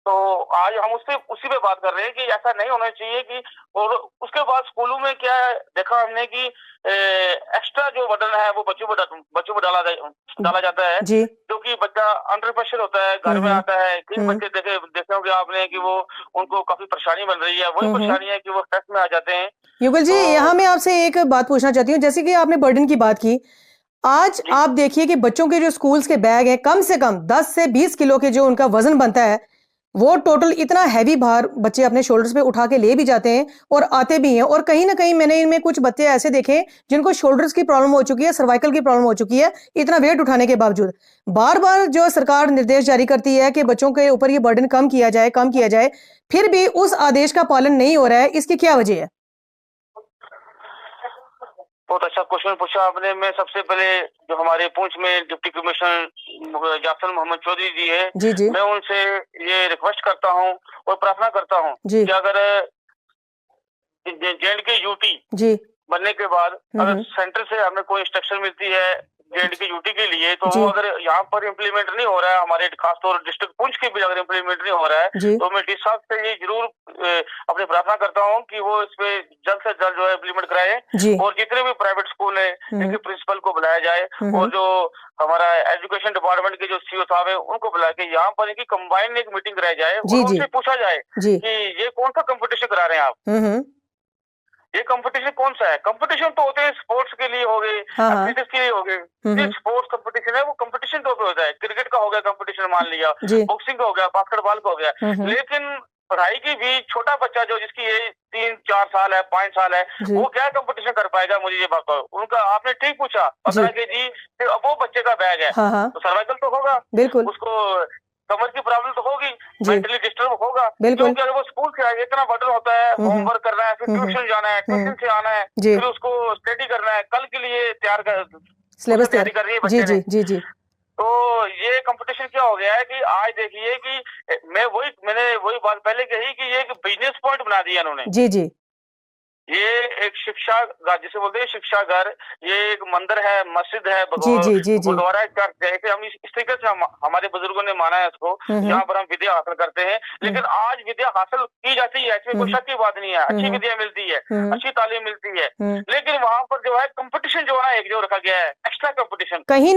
Speaker 5: तो आज हम उसी पे बात कर रहे हैं कि ऐसा नहीं होना चाहिए कि और उसके बाद स्कूलों में क्या देखा हमने कि एक्स्ट्रा जो बर्डन है वो बच्चों पर डाला जाता है जो कि बच्चा अंडर प्रेशर होता है, घर में आता है। कई बच्चे देखे होंगे आपने कि वो उनको काफी परेशानी बन रही है, वही परेशानी है कि वो स्ट्रेस में आ जाते हैं।
Speaker 1: युगल जी यहाँ मैं आपसे एक बात पूछना चाहती हूँ, जैसे कि आपने बर्डन की बात की, आज आप देखिए कि बच्चों के जो स्कूल्स के बैग हैं कम से कम 10 से 20 किलो के जो उनका वजन बनता है वो टोटल इतना हैवी भार बच्चे अपने शोल्डर्स पे उठा के ले भी जाते हैं और आते भी हैं। और कहीं ना कहीं मैंने इनमें कुछ बच्चे ऐसे देखे जिनको शोल्डर्स की प्रॉब्लम हो चुकी है, सर्वाइकल की प्रॉब्लम हो चुकी है, इतना वेट उठाने के बावजूद। बार बार जो सरकार निर्देश जारी करती है कि बच्चों के ऊपर ये बर्डन कम किया जाए, फिर भी उस आदेश का पालन नहीं हो रहा है, इसकी क्या वजह है?
Speaker 5: बहुत अच्छा क्वेश्चन पूछा आपने। मैं सबसे पहले जो हमारे पुंछ में डिप्टी कमिश्नर यासिन मोहम्मद चौधरी जी है जी। मैं उनसे ये रिक्वेस्ट करता हूँ और प्रार्थना करता हूँ कि अगर J&K यूटी जी बनने के बाद अगर सेंटर से हमें कोई इंस्ट्रक्शन मिलती है J&K यूटी के लिए तो वो अगर यहाँ पर इम्प्लीमेंट नहीं हो रहा है, हमारे खासतौर डिस्ट्रिक्ट पुंछ के भी अगर इम्प्लीमेंट नहीं हो रहा है तो मैं डी साहब से ये जरूर अपनी प्रार्थना करता हूँ कि वो इस पे जल्द से जल्द जो है इम्प्लीमेंट कराए और जितने भी प्राइवेट स्कूल है इनके प्रिंसिपल को बुलाया जाए और जो हमारा एजुकेशन डिपार्टमेंट के जो सीईओ साहब है उनको बुला के यहाँ पर इनकी कंबाइंड एक मीटिंग कराई जाए और उनसे पूछा जाए कि ये कौन सा कंपटीशन करा रहे हैं आप, ये कंपटीशन कौन सा है? कंपटीशन तो होते हैं स्पोर्ट्स के लिए हो गए, एक्टिविटीज के लिए हो गए। ये स्पोर्ट्स कंपटीशन है वो कंपटीशन तो होता है, क्रिकेट का हो गया कंपटीशन मान लिया, बॉक्सिंग का हो गया, बास्केटबॉल का हो गया। लेकिन पढ़ाई की भी छोटा बच्चा जो जिसकी एज 3-4 साल है, 5 साल है, वो क्या कंपटीशन कर पाएगा? मुझे ये बात उनका आपने ठीक पूछा, पता है कि जी अब वो बच्चे का बैग है तो सर्वाइकल तो होगा, बिल्कुल उसको कमर की प्रॉब्लम तो होगी, मेंटली डिस्टर्ब होगा, क्योंकि अगर वो स्कूल से आए इतना बर्डन होता है, होमवर्क करना है, फिर ट्यूशन जाना है, ट्यूशन से आना है, फिर उसको स्टडी करना है, कल के लिए सिलेबस तैयारी कर रही है बच्चे ने। जी। तो ये कंपटीशन क्या हो गया है कि आज देखिए कि मैंने वही बात पहले कही कि ये एक बिजनेस पॉइंट बना दिया इन्होंने। जी। ये एक शिक्षा जिसे बोलते हैं शिक्षा घर, ये एक मंदिर है, मस्जिद है, गुरुद्वारा, चर्च है, ऐसे हम इस तरीके से हमारे बुजुर्गों ने माना है इसको, यहाँ पर हम विद्या हासिल करते हैं। लेकिन आज विद्या हासिल की जाती है, इसमें कोई शक की बात नहीं है, अच्छी विद्या मिलती है, अच्छी तालीम मिलती है, लेकिन वहाँ पर जो है कंपटीशन जो है एक जो रखा गया है, एक्स्ट्रा कंपटीशन। कहीं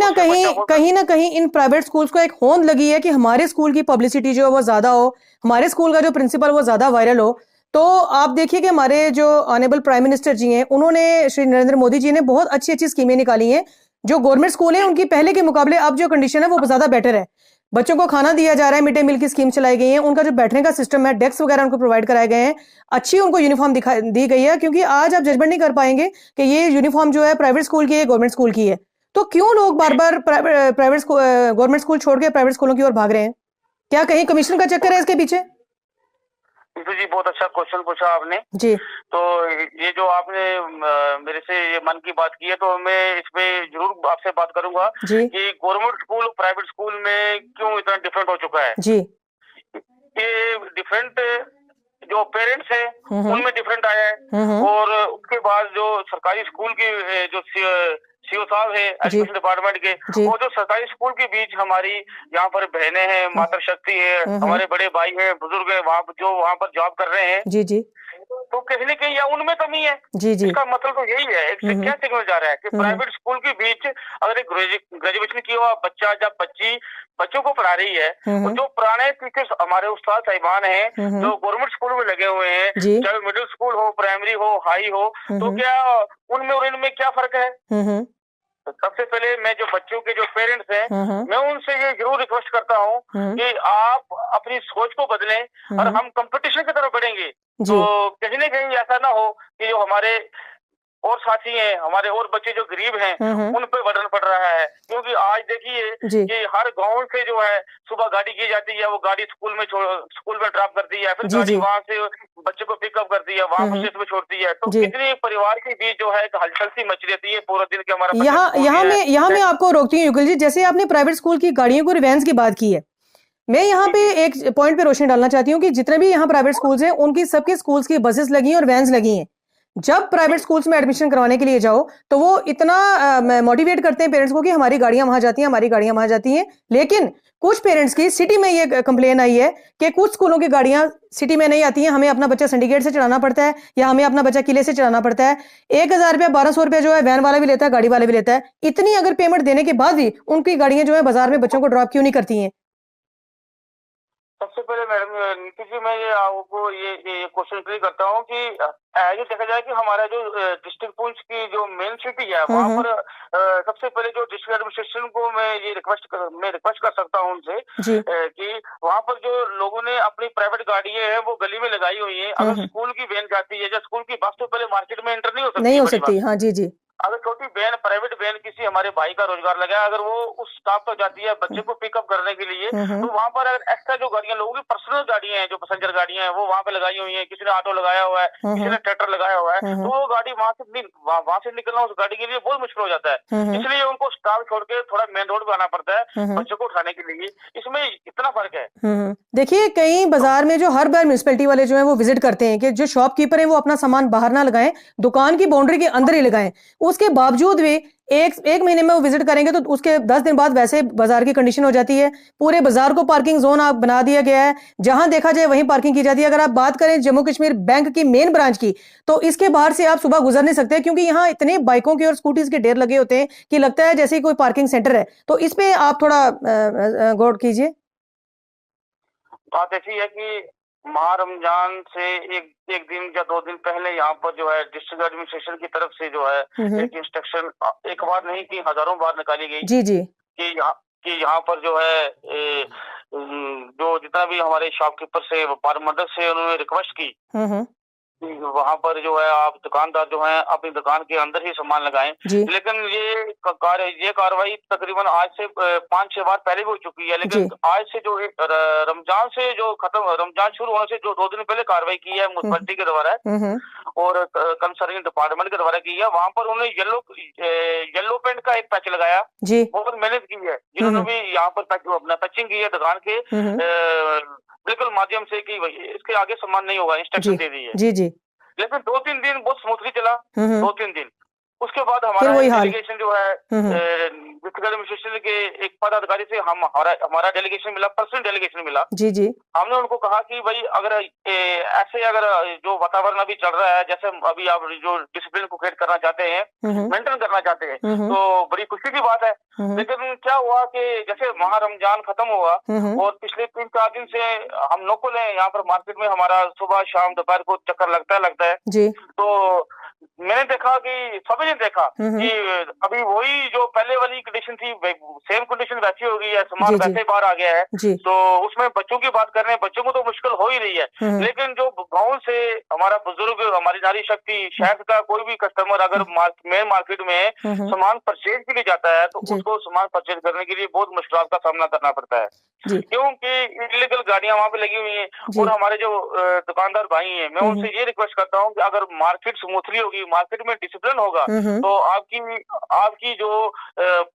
Speaker 5: ना कहीं इन प्राइवेट स्कूल्स को एक होंद लगी है कि हमारे स्कूल की पब्लिसिटी जो है वो ज्यादा हो, हमारे स्कूल का जो प्रिंसिपल वो ज्यादा वायरल हो,
Speaker 1: तो आप देखिए कि हमारे जो ऑनरेबल प्राइम मिनिस्टर जी हैं, उन्होंने, श्री नरेंद्र मोदी जी ने बहुत अच्छी अच्छी स्कीमें निकाली हैं। जो गवर्नमेंट स्कूल है उनकी पहले के मुकाबले अब जो कंडीशन है वो ज्यादा बेटर है। बच्चों को खाना दिया जा रहा है, मिड डे मील की स्कीम चलाई गई है, उनका जो बैठने का सिस्टम है, डेस्क वगैरह उनको प्रोवाइड कराए गए हैं, अच्छी उनको यूनिफॉर्म दी गई है। क्योंकि आज आप जजमेंट नहीं कर पाएंगे कि ये यूनिफॉर्म जो है प्राइवेट स्कूल की है, गवर्नमेंट स्कूल की है। तो क्यों लोग बार बार प्राइवेट गवर्नमेंट स्कूल छोड़ के प्राइवेट स्कूलों की ओर भाग रहे हैं? क्या कहीं कमीशन का चक्कर है इसके पीछे?
Speaker 5: जी बहुत अच्छा क्वेश्चन पूछा आपने
Speaker 1: जी।
Speaker 5: तो ये जो आपने मेरे से ये मन की बात की है, तो मैं इस पे जरूर आपसे बात करूंगा कि गवर्नमेंट स्कूल प्राइवेट स्कूल में क्यों इतना डिफरेंट हो चुका है।
Speaker 1: जी।
Speaker 5: ये डिफरेंट जो पेरेंट्स है उनमें डिफरेंट आया है, और उसके बाद जो सरकारी स्कूल की जो सीओ साहब है एजुकेशन डिपार्टमेंट के, वो जो सरकारी स्कूल के बीच हमारी यहाँ पर बहनें हैं, मातृशक्ति है, हमारे बड़े भाई हैं, बुजुर्ग हैं, वहाँ पर जॉब कर रहे हैं।
Speaker 1: जी जी।
Speaker 5: तो कहीं न कहीं या उनमें कमी है।
Speaker 1: जी जी।
Speaker 5: इसका मतलब तो यही है, एक क्या सिग्नल जा रहा है कि प्राइवेट स्कूल के बीच अगर एक ग्रेजुएशन किया हुआ बच्चा जब बच्ची बच्चों को पढ़ा रही है, तो जो पुराने टीचर्स हमारे उस्ताद साहिबान हैं जो गवर्नमेंट स्कूल में लगे हुए हैं, चाहे मिडिल स्कूल हो, प्राइमरी हो, हाई हो, तो क्या उनमें और इनमें क्या फर्क है? तो सबसे पहले मैं जो बच्चों के जो पेरेंट्स हैं, मैं उनसे ये जरूर रिक्वेस्ट करता हूँ कि आप अपनी सोच को बदलें और हम कंपटीशन की तरफ बढ़ेंगे। तो कहीं न कहीं ऐसा ना हो कि जो हमारे और साथी हैं, हमारे और बच्चे जो गरीब हैं, उन पे बर्डन पड़ रहा है। क्योंकि आज देखिए कि हर गांव से जो है सुबह गाड़ी की जाती है, वो गाड़ी स्कूल में ड्रॉप करती है, फिर गाड़ी वहां से बच्चे को पिकअप करती है, वहां पर स्टेशन में छोड़ती है। तो कितनी परिवार के बीच जो है एक हलचल सी मच रहती है पूरा दिन के। हमारा
Speaker 1: यहाँ मैं आपको रोकती हूँ युगल जी, जैसे आपने प्राइवेट स्कूल की गाड़ियों को रिवेंस की बात की है, मैं यहाँ पे एक पॉइंट पे रोशनी डालना चाहती हूँ कि जितने भी यहाँ प्राइवेट स्कूल्स हैं उनकी सबके स्कूल्स की बसेस लगी हैं और वैन्स लगी हैं। जब प्राइवेट स्कूल्स में एडमिशन करवाने के लिए जाओ तो वो इतना मोटिवेट करते हैं पेरेंट्स को कि हमारी गाड़ियां वहां जाती हैं, हमारी गाड़ियां वहां जाती हैं। लेकिन कुछ पेरेंट्स की सिटी में ये कंप्लेन आई है कि कुछ स्कूलों की गाड़ियां सिटी में नहीं आती हैं, हमें अपना बच्चा सिंडिकेट से चढ़ाना पड़ता है या हमें अपना बच्चा किले से चढ़ाना पड़ता है। 1000 रुपया 1200 रुपया जो है वैन वाला भी लेता है, गाड़ी वाला भी लेता है। इतनी अगर पेमेंट देने के बाद भी उनकी गाड़ियां जो है बाजार में बच्चों को ड्रॉप क्यों नहीं करती हैं?
Speaker 5: सबसे पहले मैडम नीति जी, मैं ये आपको ये क्वेश्चन क्लियर करता हूँ कि ये देखा जाए कि हमारा जो डिस्ट्रिक्ट पुंछ की जो मेन सिटी है, वहाँ पर सबसे पहले जो डिस्ट्रिक्ट एडमिनिस्ट्रेशन को मैं ये रिक्वेस्ट कर सकता हूँ उनसे कि वहाँ पर जो लोगों ने अपनी प्राइवेट गाड़ियां हैं वो गली में लगाई हुई है। अगर स्कूल की वैन जाती है या स्कूल की बस, तो पहले मार्केट में एंटर नहीं हो सकती।
Speaker 1: हाँ जी जी।
Speaker 5: अगर छोटी वैन, प्राइवेट वैन किसी हमारे भाई का रोजगार लगा, अगर वो उस स्टॉप पर जाती है बच्चे को पिकअप करने के लिए, तो वहाँ पर अगर एक्स्ट्रा जो गाड़ियां, लोगों की पर्सनल गाड़ियां हैं, जो पैसेंजर गाड़ियां हैं, वो वहाँ पे लगाई हुई हैं। किसी ने ऑटो लगाया हुआ है, किसी ने ट्रैक्टर लगाया हुआ है, तो वो गाड़ी वहाँ से निकलना उस गाड़ी के लिए बहुत मुश्किल हो जाता है। इसलिए उनको स्टॉप छोड़ के थोड़ा मेन रोड पे आना पड़ता है बच्चों को उठाने के लिए। इसमें इतना फर्क है।
Speaker 1: देखिए कई बाजार में जो हर बार म्यूनिसिपैलिटी वाले जो है वो विजिट करते हैं कि जो शॉपकीपर है वो अपना सामान बाहर ना लगाएं, दुकान की बाउंड्री के अंदर ही लगाएं। उसके बावजूद भी एक महीने में वो विजिट करेंगे तो उसके 10 दिन बाद वैसे बाजार की कंडीशन हो जाती है। पूरे बाजार को पार्किंग जोन आप बना दिया गया है, जहां देखा जाए वहीं पार्किंग की जाती है। अगर आप बात करें जम्मू कश्मीर बैंक की मेन ब्रांच की, तो इसके बाहर से आप सुबह गुजर नहीं सकते क्योंकि यहाँ इतने बाइकों के और स्कूटीज के ढेर लगे होते हैं कि लगता है जैसे कोई पार्किंग सेंटर है। तो इस पे आप थोड़ा गौर कीजिए।
Speaker 5: बात ऐसी है कि माह रमजान से एक दिन या 2 दिन पहले यहाँ पर जो है डिस्ट्रिक्ट एडमिनिस्ट्रेशन की तरफ से जो है एक इंस्ट्रक्शन एक बार नहीं कि हजारों बार निकाली गई
Speaker 1: जी जी
Speaker 5: कि यहाँ पर जो है जो जितना भी हमारे शॉपकीपर से, व्यापार मंडल से, उन्होंने रिक्वेस्ट की वहाँ पर जो है आप दुकानदार जो है अपनी दुकान के अंदर ही सामान लगाएं। लेकिन ये कार्रवाई तकरीबन आज से 5-6 बार पहले भी हो चुकी है। लेकिन आज से जो रमजान से जो रमजान शुरू होने से जो 2 दिन पहले कार्रवाई की है म्युनिसिपैलिटी के द्वारा और कंसर्निंग डिपार्टमेंट के द्वारा की है, वहाँ पर उन्होंने येलो पेंट का एक पैच लगाया, बहुत मेहनत की है जिन्होंने भी यहाँ पर अपना पैचिंग की है दुकान के बिल्कुल माध्यम से कि इसके आगे सामान नहीं होगा, इंस्ट्रक्शन दे दी है।
Speaker 1: जी जी।
Speaker 5: लेकिन 2-3 दिन बहुत स्मूथली चला, 2-3 दिन। उसके बाद हमारा डेलीगेशन जो है डिस्ट्रिक्ट एडमिनिस्ट्रेशन के एक पदाधिकारी से हमारा डेलीगेशन मिला, पर्सनल डेलीगेशन मिला।
Speaker 1: जी जी।
Speaker 5: हमने उनको कहा कि भाई अगर ऐसे अगर जो वातावरण अभी चल रहा है, जैसे अभी आप जो डिसिप्लिन को क्रिएट करना चाहते हैं, मेंटेन करना चाहते हैं, तो बड़ी खुशी की बात है। लेकिन क्या हुआ कि जैसे वहाँ रमजान खत्म हुआ और पिछले 3-4 दिन से हम लोकल हैं, यहाँ पर मार्केट में हमारा सुबह शाम दोपहर को चक्कर लगता है
Speaker 1: जी।
Speaker 5: तो मैंने देखा कि सभी ने देखा कि अभी वही जो पहले वाली कंडीशन थी, सेम कंडीशन वैसी हो गई है, सामान वैसे बाहर आ गया है। तो उसमें बच्चों की बात कर रहे हैं, बच्चों को तो मुश्किल हो ही रही है, लेकिन जो गांव से हमारा बुजुर्ग, हमारी नारी शक्ति, शहर का कोई भी कस्टमर अगर मेन मार्केट में सामान परचेज के लिए जाता है तो उसको सामान परचेज करने के लिए बहुत मुश्किल का सामना करना पड़ता है, क्योंकि इलीगल गाड़ियां वहां पे लगी हुई हैं। और हमारे जो दुकानदार भाई हैं, मैं उनसे ये रिक्वेस्ट करता हूँ कि अगर मार्केट स्मूथली होगी, मार्केट में डिसिप्लिन होगा, तो आपकी जो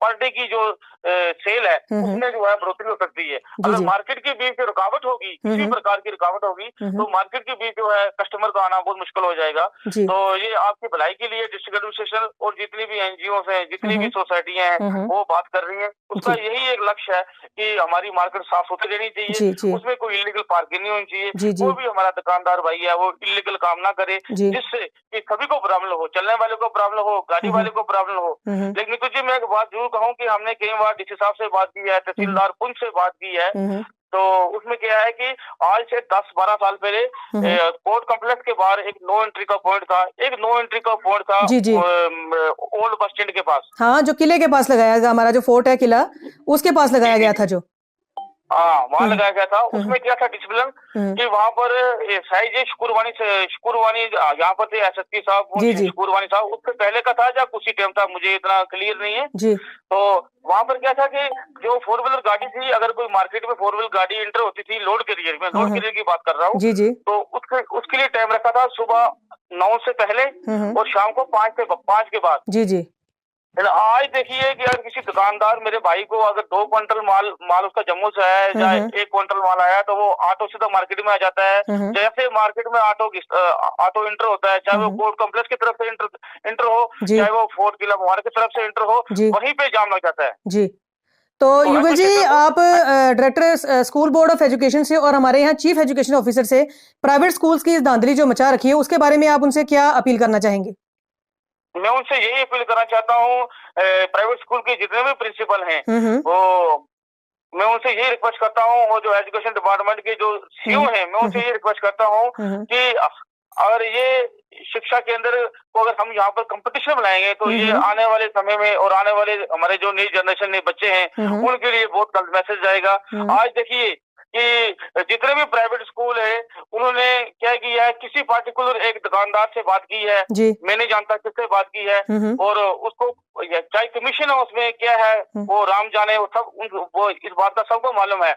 Speaker 5: पर डे की जो सेल है उसमें जो है बढ़ोतरी हो सकती है। अगर मार्केट के बीच रुकावट होगी, किसी प्रकार की रुकावट होगी, तो मार्केट के बीच जो है कस्टमर का आना बहुत मुश्किल हो जाएगा। तो ये आपकी भलाई के लिए डिस्ट्रिक्ट एडमिनिस्ट्रेशन और जितनी भी एनजीओ है, जितनी भी सोसाइटियां हैं, वो बात कर रही है। उसका यही एक लक्ष्य है कि हमारी मार्केट साफ सुथरी रहनी चाहिए, उसमें कोई इलीगल पार्किंग नहीं होनी चाहिए, कोई भी हमारा दुकानदार भाई है वो इलीगल काम ना करे, जिससे कि सभी को प्रॉब्लम हो, चलने वाले को प्रॉब्लम हो, गाड़ी वाले को प्रॉब्लम हो। लेकिन तुझे मैं एक बात जरूर कहूँ कि हमने कई बार डीसी साहब से बात की है, तहसीलदार पुंछ से बात की है, तो उसमें क्या है कि आज से 10-12 साल पहले कोर्ट कॉम्प्लेक्स के बाहर एक नो एंट्री का पॉइंट था, ओल्ड बस स्टैंड के पास।
Speaker 1: हाँ, जो किले के पास लगाया गया, हमारा जो फोर्ट है किला, उसके पास लगाया गया था जो।
Speaker 5: हाँ, वहाँ लगाया गया था। उसमें क्या था डिसिप्लिन कि वहाँ पर शुक्रवानी यहाँ पर थे एसएसपी साहब, शुक्रवानी साहब, उससे पहले का था या कुछ ही टाइम था, मुझे इतना क्लियर नहीं है। तो वहाँ पर क्या था कि जो 4 व्हीलर गाड़ी थी, अगर कोई मार्केट में 4 व्हीलर गाड़ी एंटर होती थी लोड कैरियर में, लोड कैरियर की बात कर रहा हूँ, तो उसके लिए टाइम रखा था सुबह 9 से पहले और शाम को 5 के बाद।
Speaker 1: जी।
Speaker 5: आज देखिए कि अगर किसी दुकानदार मेरे भाई को अगर 2 क्विंटल माल उसका जम्मू से है या 1 क्विंटल माल आया, तो वो ऑटो से तो मार्केट में आ जाता है। जैसे मार्केट में ऑटो एंटर होता है, चाहे वो कोर्ट कॉम्प्लेक्स की तरफ से एंटर हो, चाहे वो फोर्ट किला मुबारक की तरफ से एंटर हो, वहीं पे जाम लग जाता है।
Speaker 1: जी। तो युगल जी, आप director school board of education से और हमारे यहाँ चीफ एजुकेशन ऑफिसर से प्राइवेट स्कूल्स की धांधली जो मचा रखी है, उसके बारे में आप उनसे क्या अपील करना चाहेंगे?
Speaker 5: मैं उनसे यही अपील करना चाहता हूँ, प्राइवेट स्कूल के जितने भी प्रिंसिपल हैं, वो मैं उनसे यही रिक्वेस्ट करता हूँ, और जो एजुकेशन डिपार्टमेंट के जो सीईओ हैं, मैं उनसे यही रिक्वेस्ट करता हूँ कि अगर ये शिक्षा के अंदर को अगर हम यहाँ पर कंपटीशन बनाएंगे, तो ये आने वाले समय में और आने वाले हमारे जो नई जनरेशन नए बच्चे हैं, उनके लिए बहुत गलत मैसेज जाएगा। आज देखिए कि जितने भी प्राइवेट स्कूल है, उन्होंने क्या किया है, किसी पार्टिकुलर एक दुकानदार से बात की है, मैं नहीं जानता किससे बात की है, और उसको चाहे कमीशन है उसमें क्या है वो राम जाने, वो इस बात का सबको मालूम है।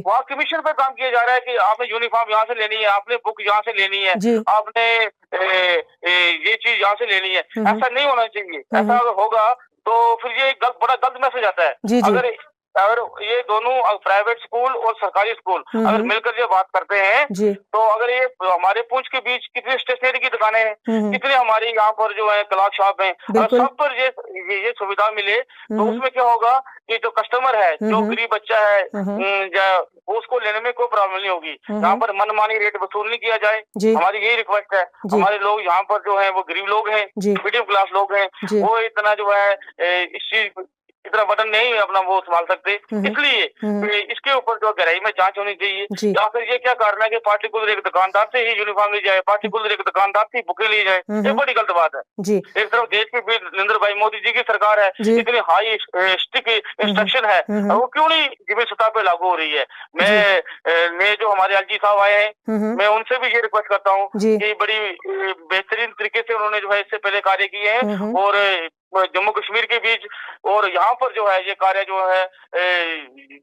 Speaker 5: वहाँ कमीशन पे काम किया जा रहा है कि आपने यूनिफॉर्म यहाँ से लेनी है, आपने बुक यहाँ से लेनी है, आपने ये चीज यहाँ से लेनी है। ऐसा नहीं होना चाहिए। ऐसा अगर होगा तो फिर ये बड़ा गलत मैसेज आता है। अगर ये दोनों प्राइवेट स्कूल और सरकारी स्कूल अगर मिलकर ये बात करते हैं, तो अगर ये हमारे पूंछ के बीच कितनी स्टेशनरी की दुकानें हैं, कितने हमारे यहाँ पर जो है क्लॉथ शॉप है, अगर सब पर ये सुविधा मिले, तो उसमें क्या होगा कि जो कस्टमर है, जो गरीब बच्चा है, उसको लेने में कोई प्रॉब्लम नहीं होगी। यहाँ पर मनमानी रेट वसूल नहीं किया जाए, हमारी यही रिक्वेस्ट है। हमारे लोग यहाँ पर जो है वो गरीब लोग हैं, मिडिल क्लास लोग हैं, वो इतना जो है इस चीज इतना बटन नहीं अपना वो संभाल सकते, इसलिए इसके ऊपर जो गहराई में जांच होनी चाहिए। या फिर ये क्या कारण है कि पार्टिकुलर एक दुकानदार से ही यूनिफॉर्म ली जाए, पार्टिकुलर एक दुकानदार से बुकें ली जाए, ये बड़ी गलत बात है। एक तरफ देश की भी नरेंद्र भाई मोदी जी की सरकार है, इतनी हाई स्ट्रिक्ट इंस्ट्रक्शन है, वो क्यों नहीं जमीन सतह पे लागू हो रही है। मैं जो हमारे एलजी साहब आए हैं, मैं उनसे भी ये रिक्वेस्ट करता हूँ कि बड़ी बेहतरीन तरीके से उन्होंने जो है इससे पहले कार्य किए हैं, और जम्मू कश्मीर के बीच और यहाँ पर जो है ये कार्य जो है